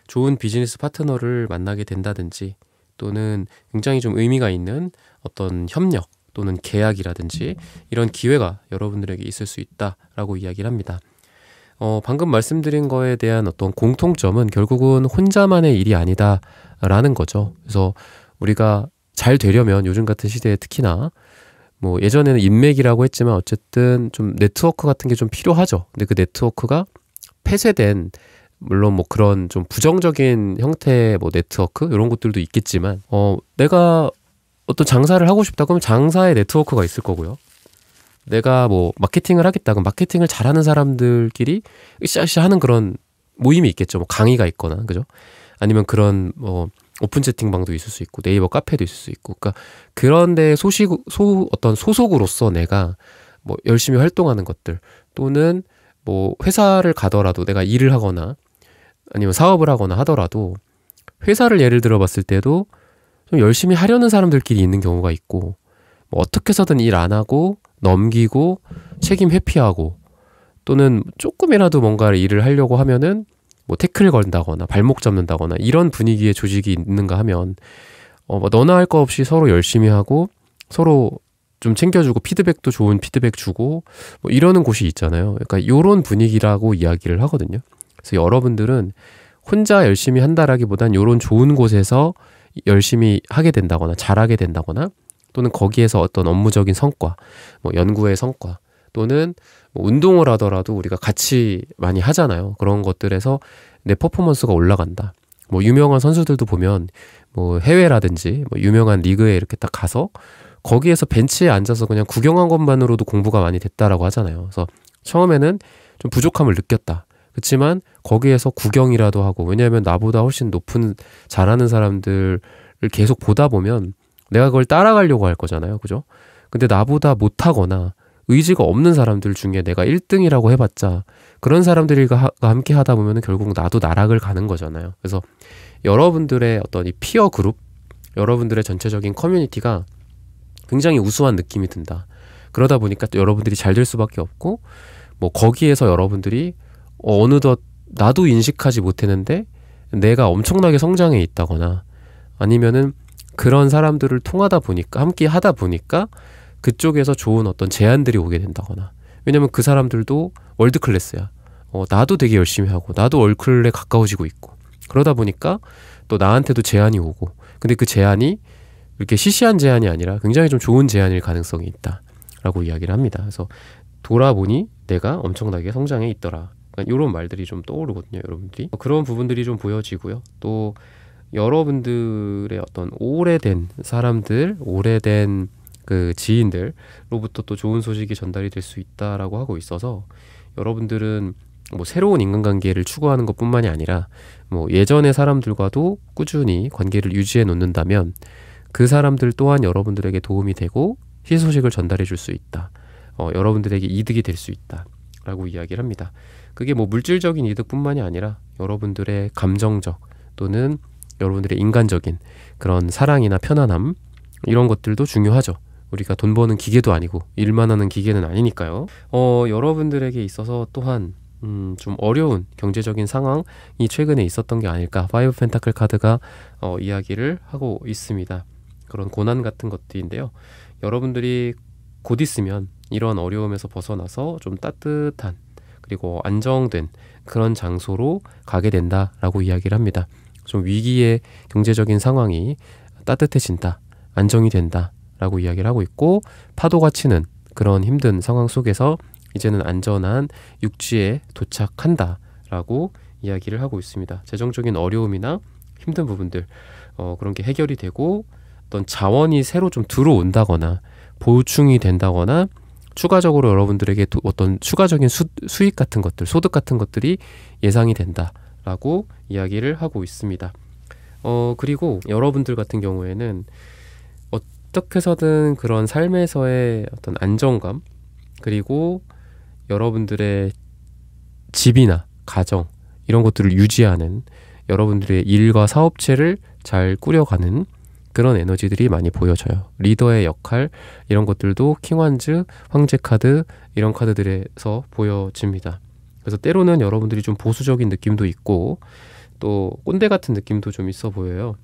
좋은 비즈니스 파트너를 만나게 된다든지 또는 굉장히 좀 의미가 있는 어떤 협력 또는 계약이라든지 이런 기회가 여러분들에게 있을 수 있다라고 이야기를 합니다. 방금 말씀드린 거에 대한 어떤 공통점은 결국은 혼자만의 일이 아니다라는 거죠. 그래서 우리가 잘 되려면 요즘 같은 시대에 특히나 뭐 예전에는 인맥이라고 했지만 어쨌든 좀 네트워크 같은 게 좀 필요하죠. 근데 그 네트워크가 폐쇄된 물론 뭐 그런 좀 부정적인 형태의 뭐 네트워크 이런 것들도 있겠지만 내가 어떤 장사를 하고 싶다 그러면 장사의 네트워크가 있을 거고요. 내가 뭐 마케팅을 하겠다 그럼 마케팅을 잘하는 사람들끼리 으쌰으쌰 하는 그런 모임이 있겠죠. 뭐 강의가 있거나 그죠? 아니면 그런 뭐 오픈 채팅방도 있을 수 있고 네이버 카페도 있을 수 있고 그러니까 그런 데 어떤 소속으로서 내가 뭐 열심히 활동하는 것들 또는 뭐 회사를 가더라도 내가 일을 하거나 아니면 사업을 하거나 하더라도 회사를 예를 들어 봤을 때도 좀 열심히 하려는 사람들끼리 있는 경우가 있고 뭐 어떻게 해서든 일 안 하고 넘기고 책임 회피하고 또는 조금이라도 뭔가 일을 하려고 하면은 뭐 태클 걸다거나 발목 잡는다거나 이런 분위기의 조직이 있는가 하면 뭐 너나 할 거 없이 서로 열심히 하고 서로 좀 챙겨주고 피드백도 좋은 피드백 주고 뭐 이러는 곳이 있잖아요. 그러니까 요런 분위기라고 이야기를 하거든요. 그래서 여러분들은 혼자 열심히 한다라기보단 요런 좋은 곳에서 열심히 하게 된다거나 잘하게 된다거나 또는 거기에서 어떤 업무적인 성과, 뭐 연구의 성과 또는 뭐 운동을 하더라도 우리가 같이 많이 하잖아요. 그런 것들에서 내 퍼포먼스가 올라간다. 뭐 유명한 선수들도 보면 뭐 해외라든지 뭐 유명한 리그에 이렇게 딱 가서 거기에서 벤치에 앉아서 그냥 구경한 것만으로도 공부가 많이 됐다라고 하잖아요. 그래서 처음에는 좀 부족함을 느꼈다. 그렇지만 거기에서 구경이라도 하고 왜냐하면 나보다 훨씬 높은 잘하는 사람들을 계속 보다 보면 내가 그걸 따라가려고 할 거잖아요. 그죠? 근데 나보다 못하거나 의지가 없는 사람들 중에 내가 1등이라고 해봤자 그런 사람들과 함께 하다 보면 결국 나도 나락을 가는 거잖아요. 그래서 여러분들의 어떤 이 피어 그룹, 여러분들의 전체적인 커뮤니티가 굉장히 우수한 느낌이 든다. 그러다 보니까 또 여러분들이 잘 될 수밖에 없고 뭐 거기에서 여러분들이 어느덧 나도 인식하지 못했는데 내가 엄청나게 성장해 있다거나 아니면은 그런 사람들을 통하다 보니까 함께 하다 보니까 그쪽에서 좋은 어떤 제안들이 오게 된다거나 왜냐면 그 사람들도 월드 클래스야. 나도 되게 열심히 하고 나도 월클에 가까워지고 있고 그러다 보니까 또 나한테도 제안이 오고 근데 그 제안이 이렇게 시시한 제안이 아니라 굉장히 좀 좋은 제안일 가능성이 있다라고 이야기를 합니다. 그래서 돌아보니 내가 엄청나게 성장해 있더라. 그러니까 이런 말들이 좀 떠오르거든요. 여러분들이 그런 부분들이 좀 보여지고요. 또 여러분들의 어떤 오래된 사람들, 오래된 그 지인들로부터 또 좋은 소식이 전달이 될 수 있다라고 하고 있어서 여러분들은 뭐 새로운 인간관계를 추구하는 것뿐만이 아니라 뭐 예전의 사람들과도 꾸준히 관계를 유지해 놓는다면 그 사람들 또한 여러분들에게 도움이 되고 희소식을 전달해 줄 수 있다. 여러분들에게 이득이 될 수 있다. 라고 이야기를 합니다. 그게 뭐 물질적인 이득뿐만이 아니라 여러분들의 감정적 또는 여러분들의 인간적인 그런 사랑이나 편안함 이런 것들도 중요하죠. 우리가 돈 버는 기계도 아니고 일만 하는 기계는 아니니까요. 여러분들에게 있어서 또한 좀 어려운 경제적인 상황이 최근에 있었던 게 아닐까 파이브 펜타클 카드가 이야기를 하고 있습니다. 그런 고난 같은 것들인데요. 여러분들이 곧 있으면 이런 어려움에서 벗어나서 좀 따뜻한 그리고 안정된 그런 장소로 가게 된다라고 이야기를 합니다. 좀 위기의 경제적인 상황이 따뜻해진다, 안정이 된다라고 이야기를 하고 있고 파도가 치는 그런 힘든 상황 속에서 이제는 안전한 육지에 도착한다라고 이야기를 하고 있습니다. 재정적인 어려움이나 힘든 부분들 그런 게 해결이 되고 어떤 자원이 새로 좀 들어온다거나 보충이 된다거나 추가적으로 여러분들에게 어떤 추가적인 수익 같은 것들, 소득 같은 것들이 예상이 된다라고 이야기를 하고 있습니다. 그리고 여러분들 같은 경우에는 어떻게 해서든 그런 삶에서의 어떤 안정감 그리고 여러분들의 집이나 가정 이런 것들을 유지하는 여러분들의 일과 사업체를 잘 꾸려가는 그런 에너지들이 많이 보여져요. 리더의 역할 이런 것들도 킹완즈, 황제 카드 이런 카드들에서 보여집니다. 그래서 때로는 여러분들이 좀 보수적인 느낌도 있고 또 꼰대 같은 느낌도 좀 있어 보여요.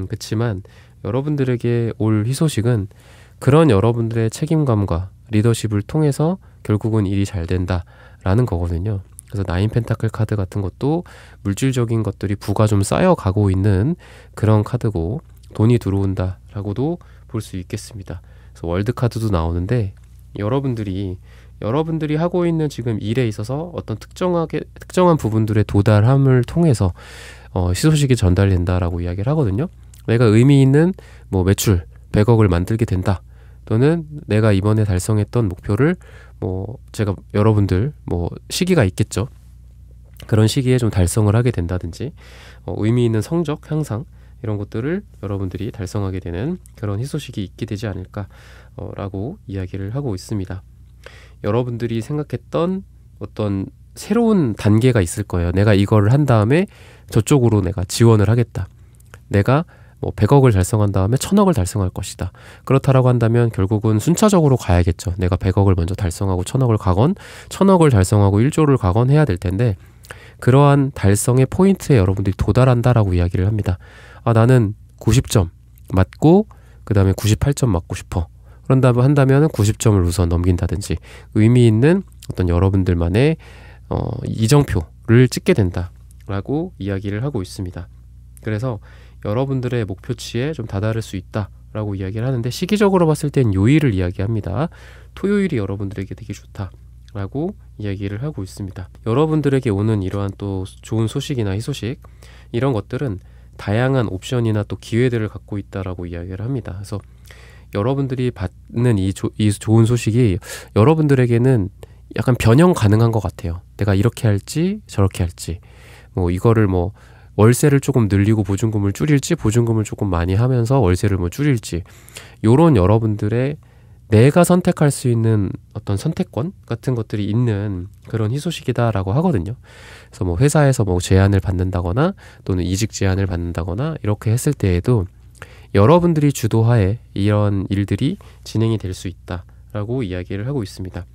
그치만 여러분들에게 올 희소식은 그런 여러분들의 책임감과 리더십을 통해서 결국은 일이 잘 된다라는 거거든요. 그래서 나인 펜타클 카드 같은 것도 물질적인 것들이 부가 좀 쌓여가고 있는 그런 카드고 돈이 들어온다라고도 볼 수 있겠습니다. 그래서 월드 카드도 나오는데 여러분들이 하고 있는 지금 일에 있어서 어떤 특정한 부분들의 도달함을 통해서 희소식이 전달된다라고 이야기를 하거든요. 내가 의미 있는 뭐 매출 100억을 만들게 된다. 또는 내가 이번에 달성했던 목표를 뭐 제가 여러분들 뭐 시기가 있겠죠. 그런 시기에 좀 달성을 하게 된다든지 의미 있는 성적 향상 이런 것들을 여러분들이 달성하게 되는 그런 희소식이 있게 되지 않을까 라고 이야기를 하고 있습니다. 여러분들이 생각했던 어떤 새로운 단계가 있을 거예요. 내가 이거를 한 다음에 저쪽으로 내가 지원을 하겠다. 내가 뭐 100억을 달성한 다음에 1000억을 달성할 것이다. 그렇다라고 한다면 결국은 순차적으로 가야겠죠. 내가 100억을 먼저 달성하고 1000억을 가건 1000억을 달성하고 1조를 가건 해야 될 텐데 그러한 달성의 포인트에 여러분들이 도달한다라고 이야기를 합니다. 아, 나는 90점 맞고 그 다음에 98점 맞고 싶어. 그런다고 한다면 90점을 우선 넘긴다든지 의미 있는 어떤 여러분들만의 이정표를 찍게 된다라고 이야기를 하고 있습니다. 그래서 여러분들의 목표치에 좀 다다를 수 있다라고 이야기를 하는데 시기적으로 봤을 땐 요일을 이야기합니다. 토요일이 여러분들에게 되게 좋다라고 이야기를 하고 있습니다. 여러분들에게 오는 이러한 또 좋은 소식이나 희소식 이런 것들은 다양한 옵션이나 또 기회들을 갖고 있다라고 이야기를 합니다. 그래서 여러분들이 받는 이 좋은 소식이 여러분들에게는 약간 변형 가능한 것 같아요. 내가 이렇게 할지 저렇게 할지 뭐 이거를 뭐 월세를 조금 늘리고 보증금을 줄일지 보증금을 조금 많이 하면서 월세를 뭐 줄일지 요런 여러분들의 내가 선택할 수 있는 어떤 선택권 같은 것들이 있는 그런 희소식이다라고 하거든요. 그래서 뭐 회사에서 뭐 제안을 받는다거나 또는 이직 제안을 받는다거나 이렇게 했을 때에도 여러분들이 주도하에 이런 일들이 진행이 될 수 있다라고 이야기를 하고 있습니다.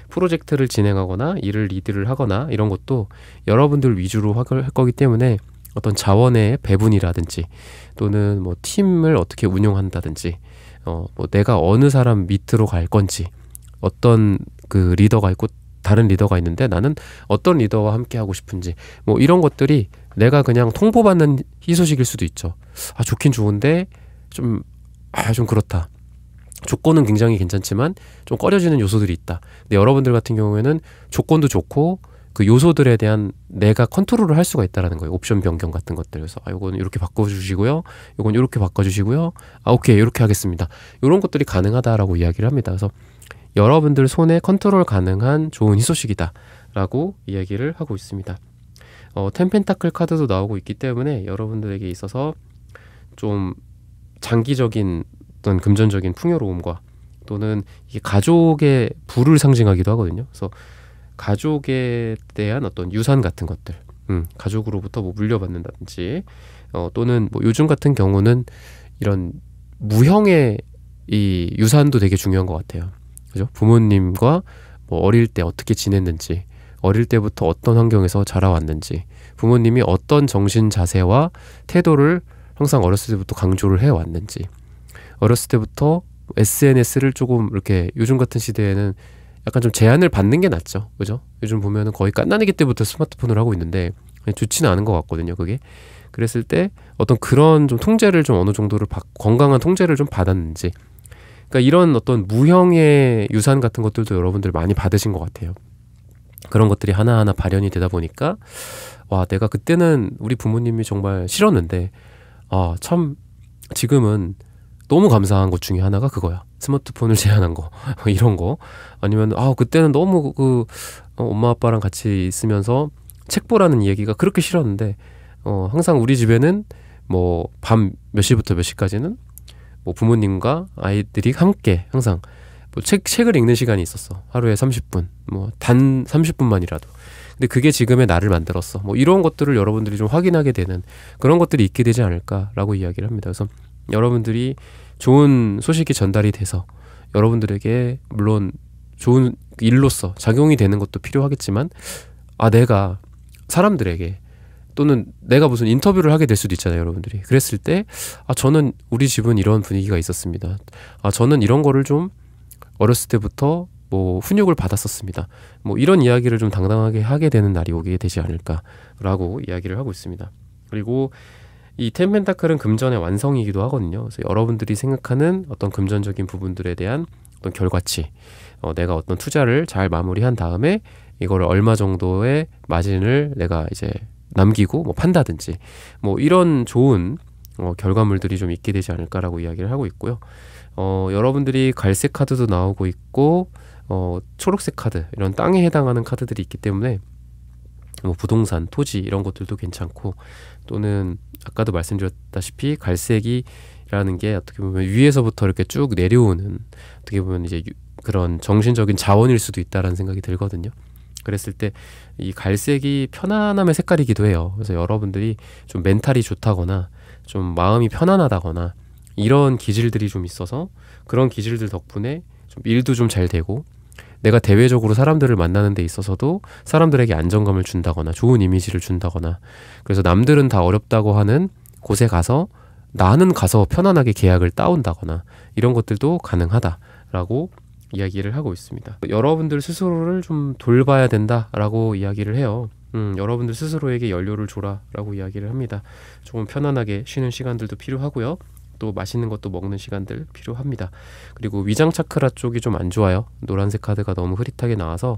프로젝트를 진행하거나 일을 리드를 하거나 이런 것도 여러분들 위주로 할 거기 때문에 어떤 자원의 배분이라든지 또는 뭐 팀을 어떻게 운용한다든지 뭐 내가 어느 사람 밑으로 갈 건지 어떤 그 리더가 있고 다른 리더가 있는데 나는 어떤 리더와 함께 하고 싶은지 뭐 이런 것들이 내가 그냥 통보받는 희소식일 수도 있죠. 아, 좋긴 좋은데 좀 그렇다. 조건은 굉장히 괜찮지만 좀 꺼려지는 요소들이 있다. 근데 여러분들 같은 경우에는 조건도 좋고 그 요소들에 대한 내가 컨트롤을 할 수가 있다라는 거예요. 옵션 변경 같은 것들. 그래서 요건 이렇게 바꿔주시고요. 요건 이렇게 바꿔주시고요. 아, 오케이. 이렇게 하겠습니다. 이런 것들이 가능하다라고 이야기를 합니다. 그래서 여러분들 손에 컨트롤 가능한 좋은 희소식이다 라고 이야기를 하고 있습니다. 텐펜타클 카드도 나오고 있기 때문에 여러분들에게 있어서 좀 장기적인 어떤 금전적인 풍요로움과 또는 이게 가족의 부를 상징하기도 하거든요. 그래서 가족에 대한 어떤 유산 같은 것들, 가족으로부터 뭐 물려받는다든지, 또는 뭐 요즘 같은 경우는 이런 무형의 이 유산도 되게 중요한 것 같아요. 그죠? 부모님과 뭐 어릴 때 어떻게 지냈는지, 어릴 때부터 어떤 환경에서 자라왔는지, 부모님이 어떤 정신 자세와 태도를 항상 어렸을 때부터 강조를 해왔는지, 어렸을 때부터 SNS를 조금 이렇게 요즘 같은 시대에는 약간 좀 제한을 받는 게 낫죠. 그죠? 요즘 보면은 거의 갓난아기 때부터 스마트폰을 하고 있는데 좋지는 않은 것 같거든요. 그게. 그랬을 때 어떤 그런 좀 통제를 좀 어느 정도를 건강한 통제를 좀 받았는지, 그러니까 이런 어떤 무형의 유산 같은 것들도 여러분들 많이 받으신 것 같아요. 그런 것들이 하나하나 발현이 되다 보니까 와, 내가 그때는 우리 부모님이 정말 싫었는데 참 지금은 너무 감사한 것 중에 하나가 그거야. 스마트폰을 제한한 거 이런 거. 아니면 그때는 너무 엄마 아빠랑 같이 있으면서 책 보라는 얘기가 그렇게 싫었는데 항상 우리 집에는 뭐 밤 몇 시부터 몇 시까지는 뭐 부모님과 아이들이 함께 항상 뭐 책을 읽는 시간이 있었어. 하루에 30분, 뭐 단 30분만이라도. 근데 그게 지금의 나를 만들었어. 뭐 이런 것들을 여러분들이 좀 확인하게 되는 그런 것들이 있게 되지 않을까라고 이야기를 합니다. 그래서 여러분들이 좋은 소식이 전달이 돼서 여러분들에게 물론 좋은 일로서 작용이 되는 것도 필요하겠지만 내가 사람들에게 또는 내가 무슨 인터뷰를 하게 될 수도 있잖아요, 여러분들이. 그랬을 때 저는 우리 집은 이런 분위기가 있었습니다. 저는 이런 거를 좀 어렸을 때부터 뭐 훈육을 받았었습니다. 뭐 이런 이야기를 좀 당당하게 하게 되는 날이 오게 되지 않을까라고 이야기를 하고 있습니다. 그리고 이 텐펜타클은 금전의 완성이기도 하거든요. 그래서 여러분들이 생각하는 어떤 금전적인 부분들에 대한 어떤 결과치, 내가 어떤 투자를 잘 마무리한 다음에 이거를 얼마 정도의 마진을 내가 이제 남기고 뭐 판다든지 뭐 이런 좋은 결과물들이 좀 있게 되지 않을까라고 이야기를 하고 있고요. 여러분들이 갈색 카드도 나오고 있고 초록색 카드, 이런 땅에 해당하는 카드들이 있기 때문에 뭐 부동산, 토지 이런 것들도 괜찮고, 또는 아까도 말씀드렸다시피 갈색이라는 게 어떻게 보면 위에서부터 이렇게 쭉 내려오는, 어떻게 보면 이제 그런 정신적인 자원일 수도 있다라는 생각이 들거든요. 그랬을 때 이 갈색이 편안함의 색깔이기도 해요. 그래서 여러분들이 좀 멘탈이 좋다거나 좀 마음이 편안하다거나 이런 기질들이 좀 있어서 그런 기질들 덕분에 좀 일도 좀 잘 되고, 내가 대외적으로 사람들을 만나는 데 있어서도 사람들에게 안정감을 준다거나 좋은 이미지를 준다거나, 그래서 남들은 다 어렵다고 하는 곳에 가서 나는 가서 편안하게 계약을 따온다거나 이런 것들도 가능하다라고 이야기를 하고 있습니다. 여러분들 스스로를 좀 돌봐야 된다라고 이야기를 해요. 여러분들 스스로에게 연료를 줘라 라고 이야기를 합니다. 조금 편안하게 쉬는 시간들도 필요하고요. 또 맛있는 것도 먹는 시간들 필요합니다. 그리고 위장 차크라 쪽이 좀 안 좋아요. 노란색 카드가 너무 흐릿하게 나와서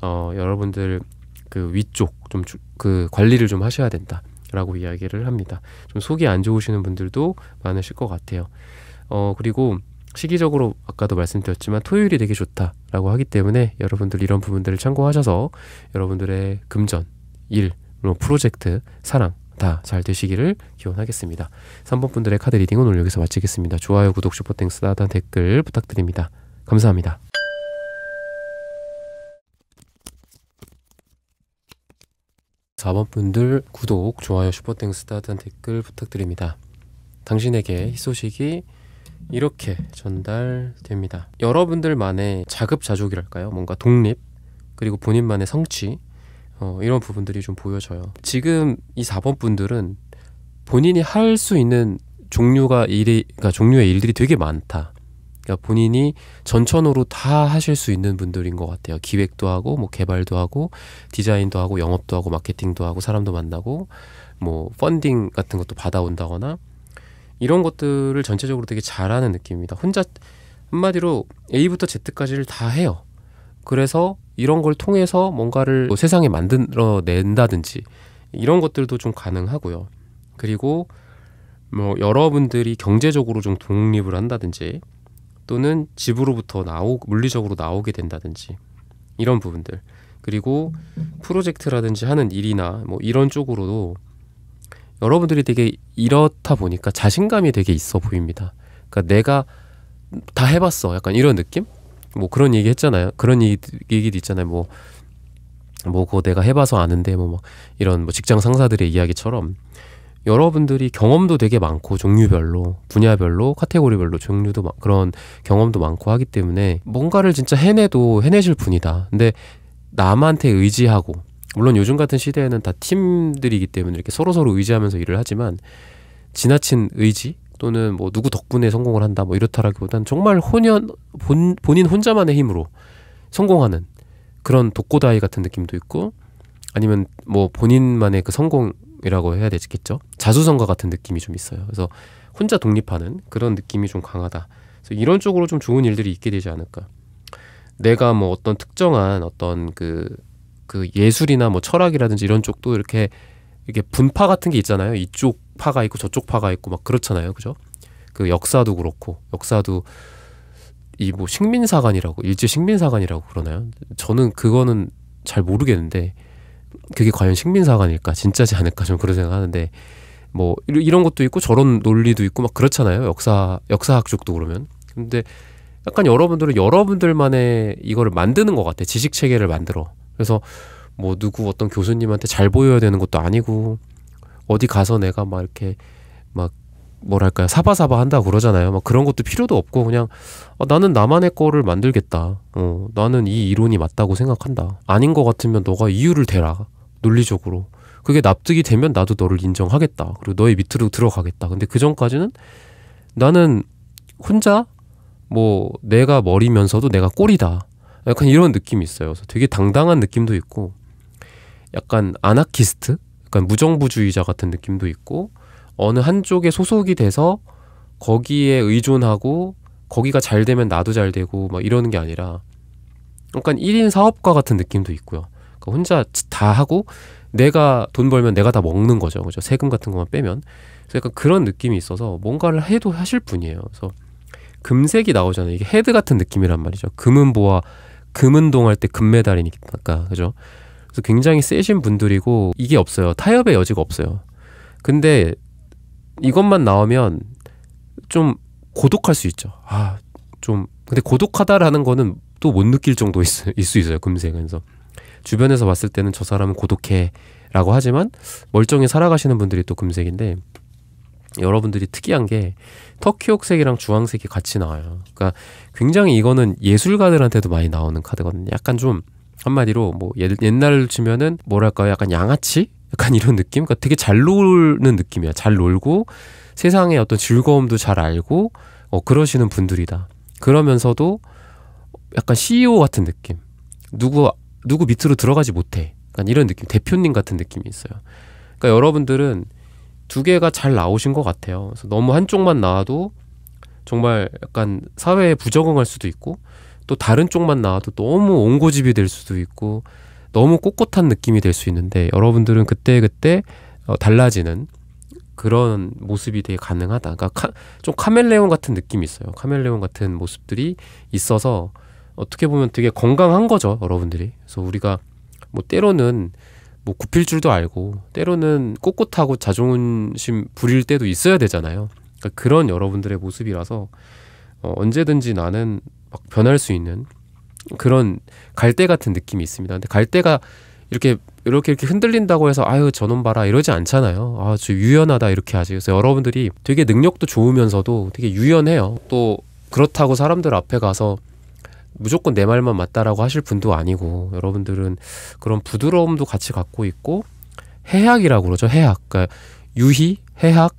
여러분들 그 위쪽 좀 그 관리를 좀 하셔야 된다 라고 이야기를 합니다. 좀 속이 안 좋으시는 분들도 많으실 것 같아요. 그리고 시기적으로 아까도 말씀드렸지만 토요일이 되게 좋다라고 하기 때문에 여러분들 이런 부분들을 참고하셔서 여러분들의 금전, 일, 프로젝트, 사랑 다 잘 되시기를 기원하겠습니다. 3번 분들의 카드 리딩은 오늘 여기서 마치겠습니다. 좋아요, 구독, 슈퍼땡스, 따뜻한 댓글 부탁드립니다. 감사합니다. 4번 분들 구독, 좋아요, 슈퍼땡스, 따뜻한 댓글 부탁드립니다. 당신에게 희소식이 이렇게 전달됩니다. 여러분들만의 자급자족이랄까요? 뭔가 독립, 그리고 본인만의 성취, 이런 부분들이 좀 보여져요. 지금 이 4번 분들은 본인이 할 수 있는 종류의 일들이 되게 많다. 그러니까 본인이 전천후로 다 하실 수 있는 분들인 것 같아요. 기획도 하고, 뭐 개발도 하고, 디자인도 하고, 영업도 하고, 마케팅도 하고, 사람도 만나고, 뭐 펀딩 같은 것도 받아온다거나, 이런 것들을 전체적으로 되게 잘하는 느낌입니다. 혼자 한마디로 A부터 Z까지를 다 해요. 그래서 이런 걸 통해서 뭔가를 뭐 세상에 만들어낸다든지 이런 것들도 좀 가능하고요. 그리고 뭐 여러분들이 경제적으로 좀 독립을 한다든지, 또는 집으로부터 물리적으로 나오게 된다든지 이런 부분들, 그리고 프로젝트라든지 하는 일이나 뭐 이런 쪽으로도 여러분들이 되게 이렇다 보니까 자신감이 되게 있어 보입니다. 그러니까 내가 다 해봤어, 약간 이런 느낌? 뭐 그런 얘기 했잖아요. 그런 얘기도 있잖아요. 뭐 그거 내가 해봐서 아는데 뭐 이런 뭐 직장 상사들의 이야기처럼 여러분들이 경험도 되게 많고, 종류별로, 분야별로, 카테고리별로 종류도 그런 경험도 많고 하기 때문에 뭔가를 진짜 해내실 분이다. 근데 남한테 의지하고, 물론 요즘 같은 시대에는 다 팀들이기 때문에 이렇게 서로서로 의지하면서 일을 하지만, 지나친 의지 또는 뭐 누구 덕분에 성공을 한다 뭐 이렇다라기보단 정말 본인 혼자만의 힘으로 성공하는 그런 독고다이 같은 느낌도 있고, 아니면 뭐 본인만의 그 성공이라고 해야 되겠죠. 자수성가 같은 느낌이 좀 있어요. 그래서 혼자 독립하는 그런 느낌이 좀 강하다. 그래서 이런 쪽으로 좀 좋은 일들이 있게 되지 않을까. 내가 뭐 어떤 특정한 어떤 그 예술이나 뭐 철학이라든지 이런 쪽도 이렇게 분파 같은 게 있잖아요. 이쪽 파가 있고 저쪽 파가 있고 막 그렇잖아요. 그죠? 그 역사도 그렇고, 역사도 이 뭐 식민사관이라고, 일제 식민사관이라고 그러나요? 저는 그거는 잘 모르겠는데 그게 과연 식민사관일까? 진짜지 않을까? 좀 그런 생각하는데, 뭐 이런 것도 있고 저런 논리도 있고 막 그렇잖아요. 역사학 쪽도 그러면. 근데 약간 여러분들은 여러분들만의 이거를 만드는 것 같아. 지식 체계를 만들어. 그래서 뭐 누구 어떤 교수님한테 잘 보여야 되는 것도 아니고, 어디 가서 내가 막 이렇게 막 뭐랄까요, 사바사바 한다고 그러잖아요. 막 그런 것도 필요도 없고 그냥 나는 나만의 거를 만들겠다. 나는 이 이론이 맞다고 생각한다. 아닌 것 같으면 너가 이유를 대라. 논리적으로. 그게 납득이 되면 나도 너를 인정하겠다. 그리고 너의 밑으로 들어가겠다. 근데 그 전까지는 나는 혼자 뭐 내가 머리면서도 내가 꼴이다. 약간 이런 느낌이 있어요. 그래서 되게 당당한 느낌도 있고 약간 아나키스트? 약간 무정부주의자 같은 느낌도 있고 어느 한쪽에 소속이 돼서 거기에 의존하고 거기가 잘 되면 나도 잘 되고 막 이러는 게 아니라 약간 1인 사업가 같은 느낌도 있고요. 그러니까 혼자 다 하고 내가 돈 벌면 내가 다 먹는 거죠. 그죠? 세금 같은 것만 빼면. 그래서 약간 그런 느낌이 있어서 뭔가를 해도 하실 분이에요. 그래서 금색이 나오잖아요. 이게 헤드 같은 느낌이란 말이죠. 금은보화, 금운동 할 때 금메달이니까. 그죠? 그래서 굉장히 세신 분들이고 이게 없어요. 타협의 여지가 없어요. 근데 이것만 나오면 좀 고독할 수 있죠. 근데 고독하다라는 거는 또 못 느낄 정도 있을 수 있어요. 금색은. 그래서 주변에서 봤을 때는 저 사람은 고독해 라고 하지만 멀쩡히 살아가시는 분들이 또 금색인데 여러분들이 특이한 게 터키옥색이랑 주황색이 같이 나와요. 그러니까 굉장히 이거는 예술가들한테도 많이 나오는 카드거든요. 약간 좀 한마디로 뭐 옛날로 치면은 뭐랄까요, 약간 양아치? 약간 이런 느낌? 그러니까 되게 잘 노는 느낌이야. 잘 놀고 세상의 어떤 즐거움도 잘 알고 그러시는 분들이다. 그러면서도 약간 CEO 같은 느낌. 누구 밑으로 들어가지 못해. 약간 이런 느낌. 대표님 같은 느낌이 있어요. 그러니까 여러분들은 두 개가 잘 나오신 것 같아요. 그래서 너무 한쪽만 나와도 정말 약간 사회에 부적응할 수도 있고 또 다른 쪽만 나와도 너무 옹고집이 될 수도 있고 너무 꼿꼿한 느낌이 될 수 있는데 여러분들은 그때그때 달라지는 그런 모습이 되게 가능하다. 그러니까 좀 카멜레온 같은 느낌이 있어요. 카멜레온 같은 모습들이 있어서 어떻게 보면 되게 건강한 거죠, 여러분들이. 그래서 우리가 뭐 때로는 뭐 굽힐 줄도 알고 때로는 꼿꼿하고 자존심 부릴 때도 있어야 되잖아요. 그러니까 그런 여러분들의 모습이라서 언제든지 나는 막 변할 수 있는 그런 갈대 같은 느낌이 있습니다. 근데 갈대가 이렇게 흔들린다고 해서 아유 저놈 봐라 이러지 않잖아요. 저 유연하다 이렇게 하지. 그래서 여러분들이 되게 능력도 좋으면서도 되게 유연해요. 또 그렇다고 사람들 앞에 가서 무조건 내 말만 맞다라고 하실 분도 아니고 여러분들은 그런 부드러움도 같이 갖고 있고 해학이라고 그러죠. 해학. 그러니까 유희, 해학,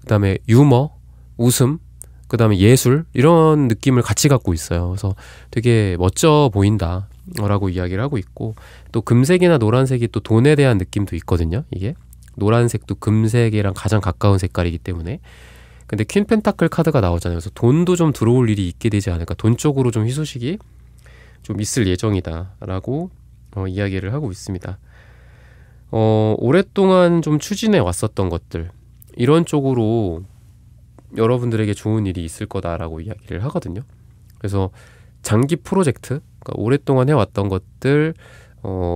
그다음에 유머, 웃음, 그다음에 예술 이런 느낌을 같이 갖고 있어요. 그래서 되게 멋져 보인다 라고 이야기를 하고 있고 또 금색이나 노란색이 또 돈에 대한 느낌도 있거든요. 이게 노란색도 금색이랑 가장 가까운 색깔이기 때문에. 근데 퀸 펜타클 카드가 나오잖아요. 그래서 돈도 좀 들어올 일이 있게 되지 않을까, 돈 쪽으로 좀 희소식이 좀 있을 예정이다 라고 이야기를 하고 있습니다. 오랫동안 좀 추진해 왔었던 것들 이런 쪽으로 여러분들에게 좋은 일이 있을 거다라고 이야기를 하거든요. 그래서 장기 프로젝트, 그러니까 오랫동안 해왔던 것들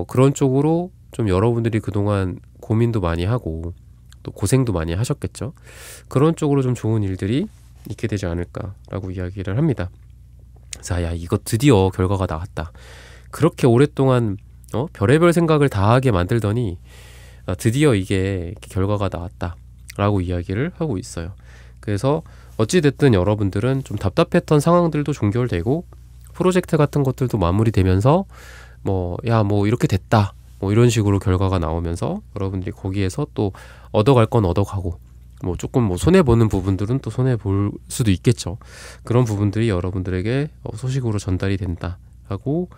그런 쪽으로 좀 여러분들이 그동안 고민도 많이 하고 또 고생도 많이 하셨겠죠. 그런 쪽으로 좀 좋은 일들이 있게 되지 않을까라고 이야기를 합니다. 자, 야 이거 드디어 결과가 나왔다. 그렇게 오랫동안 별의별 생각을 다 하게 만들더니 드디어 이게 결과가 나왔다라고 이야기를 하고 있어요. 그래서 어찌됐든 여러분들은 좀 답답했던 상황들도 종결되고 프로젝트 같은 것들도 마무리되면서 뭐 이렇게 됐다 뭐 이런 식으로 결과가 나오면서 여러분들이 거기에서 또 얻어갈 건 얻어가고 뭐 조금 뭐 손해보는 부분들은 또 손해볼 수도 있겠죠. 그런 부분들이 여러분들에게 소식으로 전달이 된다라고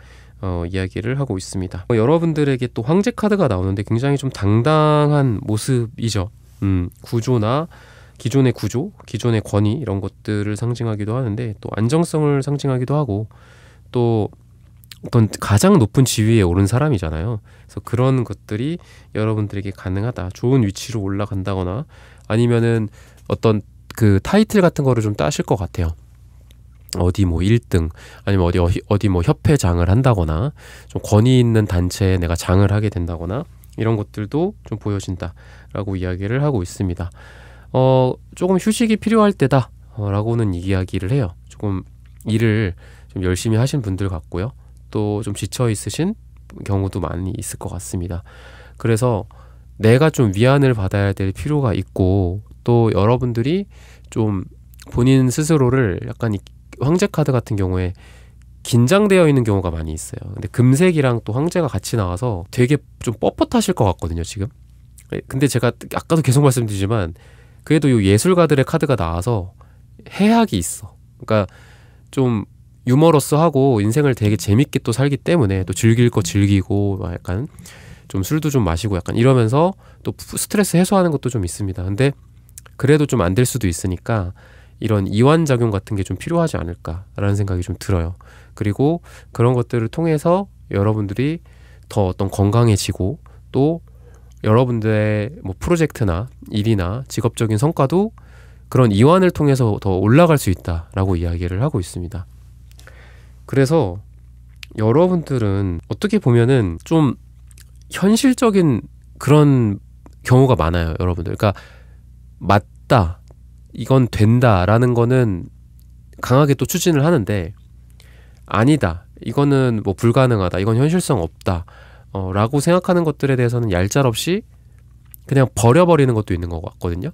이야기를 하고 있습니다. 여러분들에게 또 황제 카드가 나오는데 굉장히 좀 당당한 모습이죠. 구조나 기존의 구조, 기존의 권위 이런 것들을 상징하기도 하는데 또 안정성을 상징하기도 하고 또 어떤 가장 높은 지위에 오른 사람이잖아요. 그래서 그런 것들이 여러분들에게 가능하다. 좋은 위치로 올라간다거나 아니면은 어떤 그 타이틀 같은 거를 좀 따실 것 같아요. 어디 뭐 1등 아니면 어디 뭐 협회장을 한다거나 좀 권위 있는 단체에 내가 장을 하게 된다거나 이런 것들도 좀 보여진다라고 이야기를 하고 있습니다. 조금 휴식이 필요할 때다 라고는 이야기를 해요. 조금 일을 좀 열심히 하신 분들 같고요. 또 좀 지쳐 있으신 경우도 많이 있을 것 같습니다. 그래서 내가 좀 위안을 받아야 될 필요가 있고 또 여러분들이 좀 본인 스스로를 약간 이 황제 카드 같은 경우에 긴장되어 있는 경우가 많이 있어요. 근데 금색이랑 또 황제가 같이 나와서 되게 좀 뻣뻣하실 것 같거든요, 지금. 근데 제가 아까도 계속 말씀드리지만 그래도 이 예술가들의 카드가 나와서 해학이 있어. 그러니까 좀 유머러스하고 인생을 되게 재밌게 또 살기 때문에 또 즐길 거 즐기고 약간 좀 술도 좀 마시고 약간 이러면서 또 스트레스 해소하는 것도 좀 있습니다. 근데 그래도 좀 안 될 수도 있으니까 이런 이완작용 같은 게 좀 필요하지 않을까라는 생각이 좀 들어요. 그리고 그런 것들을 통해서 여러분들이 더 어떤 건강해지고 또 여러분들의 뭐 프로젝트나 일이나 직업적인 성과도 그런 이완을 통해서 더 올라갈 수 있다라고 이야기를 하고 있습니다. 그래서 여러분들은 어떻게 보면은 좀 현실적인 그런 경우가 많아요, 여러분들. 그러니까 맞다, 이건 된다라는 거는 강하게 또 추진을 하는데 아니다, 이거는 뭐 불가능하다, 이건 현실성 없다 라고 생각하는 것들에 대해서는 얄짤없이 그냥 버려버리는 것도 있는 것 같거든요.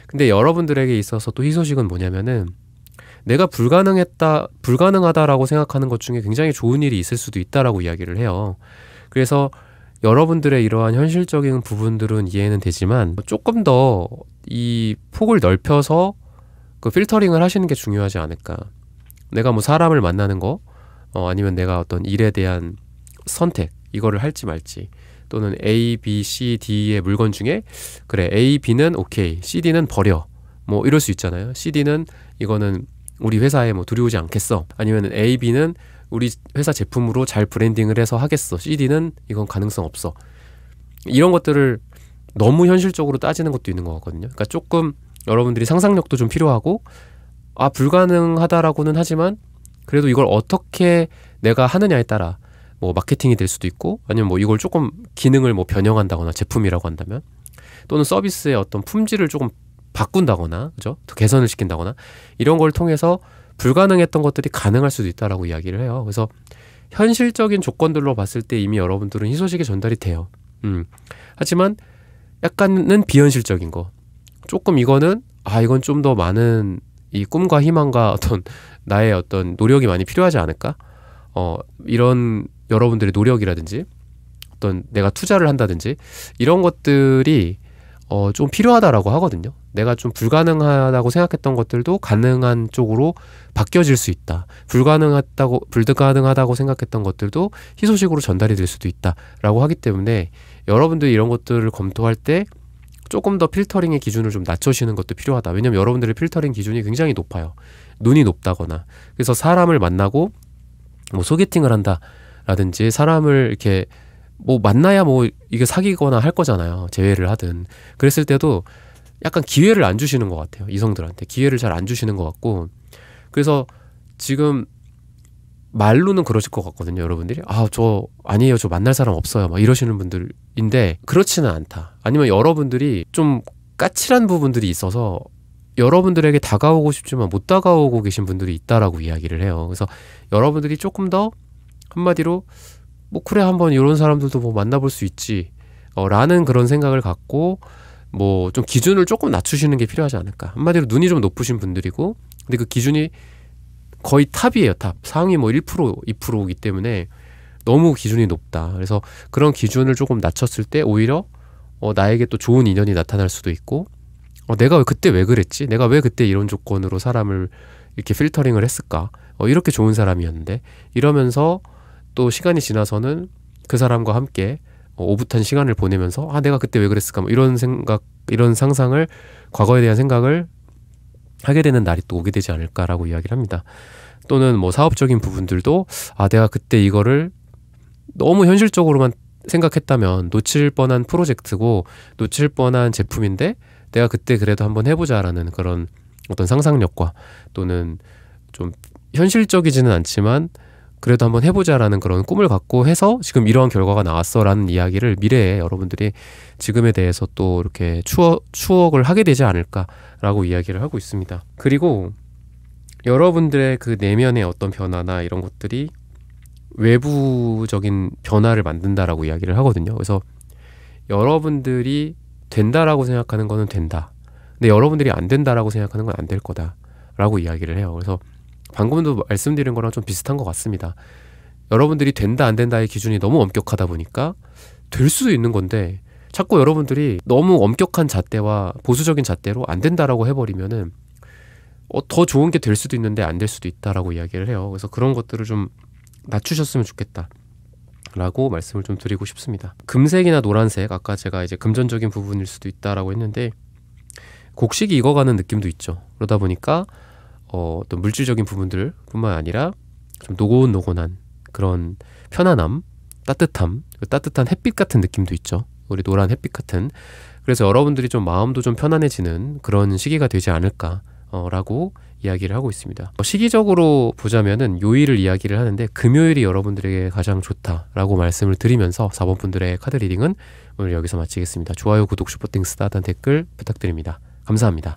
근데 여러분들에게 있어서 또 희소식은 뭐냐면은 내가 불가능하다라고 생각하는 것 중에 굉장히 좋은 일이 있을 수도 있다라고 이야기를 해요. 그래서 여러분들의 이러한 현실적인 부분들은 이해는 되지만 조금 더 이 폭을 넓혀서 그 필터링을 하시는 게 중요하지 않을까. 내가 뭐 사람을 만나는 거 아니면 내가 어떤 일에 대한 선택, 이거를 할지 말지, 또는 A, B, C, D의 물건 중에 그래 A, B는 오케이, C, D는 버려, 뭐 이럴 수 있잖아요. C, D는 이거는 우리 회사에 뭐 들여오지 않겠어, 아니면 A, B는 우리 회사 제품으로 잘 브랜딩을 해서 하겠어, C, D는 이건 가능성 없어. 이런 것들을 너무 현실적으로 따지는 것도 있는 것 같거든요. 그러니까 조금 여러분들이 상상력도 좀 필요하고, 아 불가능하다라고는 하지만 그래도 이걸 어떻게 내가 하느냐에 따라 뭐 마케팅이 될 수도 있고, 아니면 뭐 이걸 조금 기능을 뭐 변형한다거나, 제품이라고 한다면, 또는 서비스의 어떤 품질을 조금 바꾼다거나, 그죠? 더 개선을 시킨다거나, 이런 걸 통해서 불가능했던 것들이 가능할 수도 있다라고 이야기를 해요. 그래서 현실적인 조건들로 봤을 때 이미 여러분들은 희소식이 전달이 돼요. 하지만 약간은 비현실적인 거, 조금 이거는 이건 좀 더 많은 이 꿈과 희망과 어떤 나의 어떤 노력이 많이 필요하지 않을까? 이런 여러분들의 노력이라든지 어떤 내가 투자를 한다든지 이런 것들이 좀 필요하다라고 하거든요. 내가 좀 불가능하다고 생각했던 것들도 가능한 쪽으로 바뀌어질 수 있다. 불가능하다고 생각했던 것들도 희소식으로 전달이 될 수도 있다라고 하기 때문에 여러분들이 이런 것들을 검토할 때 조금 더 필터링의 기준을 좀 낮춰주시는 것도 필요하다. 왜냐면 여러분들의 필터링 기준이 굉장히 높아요. 눈이 높다거나, 그래서 사람을 만나고 뭐 소개팅을 한다라든지 사람을 이렇게 뭐 만나야 뭐 이게 사귀거나 할 거잖아요. 재회를 하든. 그랬을 때도 약간 기회를 안 주시는 것 같아요. 이성들한테 기회를 잘 안 주시는 것 같고, 그래서 지금 말로는 그러실 것 같거든요. 여러분들이 저 아니에요, 저 만날 사람 없어요, 막 이러시는 분들인데 그렇지는 않다. 아니면 여러분들이 좀 까칠한 부분들이 있어서 여러분들에게 다가오고 싶지만 못 다가오고 계신 분들이 있다라고 이야기를 해요. 그래서 여러분들이 조금 더 한마디로 뭐 그래 한번 이런 사람들도 뭐 만나볼 수 있지 라는 그런 생각을 갖고 뭐 좀 기준을 조금 낮추시는 게 필요하지 않을까. 한마디로 눈이 좀 높으신 분들이고, 근데 그 기준이 거의 탑이에요. 탑. 상위 뭐 1%, 2%이기 때문에 너무 기준이 높다. 그래서 그런 기준을 조금 낮췄을 때 오히려 나에게 또 좋은 인연이 나타날 수도 있고, 내가 그때 왜 그랬지? 내가 왜 그때 이런 조건으로 사람을 이렇게 필터링을 했을까? 이렇게 좋은 사람이었는데, 이러면서 또 시간이 지나서는 그 사람과 함께 오붓한 시간을 보내면서 내가 그때 왜 그랬을까? 뭐 이런 생각, 이런 상상을, 과거에 대한 생각을 하게 되는 날이 또 오게 되지 않을까라고 이야기를 합니다. 또는 뭐 사업적인 부분들도 내가 그때 이거를 너무 현실적으로만 생각했다면 놓칠 뻔한 프로젝트고 놓칠 뻔한 제품인데 내가 그때 그래도 한번 해보자라는 그런 어떤 상상력과, 또는 좀 현실적이지는 않지만 그래도 한번 해보자라는 그런 꿈을 갖고 해서 지금 이러한 결과가 나왔어라는 이야기를 미래에 여러분들이 지금에 대해서 또 이렇게 추억을 하게 되지 않을까라고 이야기를 하고 있습니다. 그리고 여러분들의 그 내면의 어떤 변화나 이런 것들이 외부적인 변화를 만든다라고 이야기를 하거든요. 그래서 여러분들이 된다라고 생각하는 거는 된다. 근데 근데 여러분들이 안 된다라고 생각하는 건 안 될 거다라고 이야기를 해요. 그래서 방금도 말씀드린 거랑 좀 비슷한 것 같습니다. 여러분들이 된다 안 된다의 기준이 너무 엄격하다 보니까 될 수도 있는 건데 자꾸 여러분들이 너무 엄격한 잣대와 보수적인 잣대로 안 된다라고 해버리면은 더 좋은 게 될 수도 있는데 안 될 수도 있다라고 이야기를 해요. 그래서 그런 것들을 좀 낮추셨으면 좋겠다 라고 말씀을 좀 드리고 싶습니다. 금색이나 노란색, 아까 제가 이제 금전적인 부분일 수도 있다라고 했는데 곡식이 익어가는 느낌도 있죠. 그러다 보니까 어떤 물질적인 부분들 뿐만 아니라 좀 노곤노곤한 그런 편안함, 따뜻함, 따뜻한 햇빛 같은 느낌도 있죠. 우리 노란 햇빛 같은. 그래서 여러분들이 좀 마음도 좀 편안해지는 그런 시기가 되지 않을까 라고 이야기를 하고 있습니다. 시기적으로 보자면은 요일을 이야기를 하는데 금요일이 여러분들에게 가장 좋다라고 말씀을 드리면서 4번 분들의 카드 리딩은 오늘 여기서 마치겠습니다. 좋아요, 구독, 슈퍼땡스, 따뜻한 댓글 부탁드립니다. 감사합니다.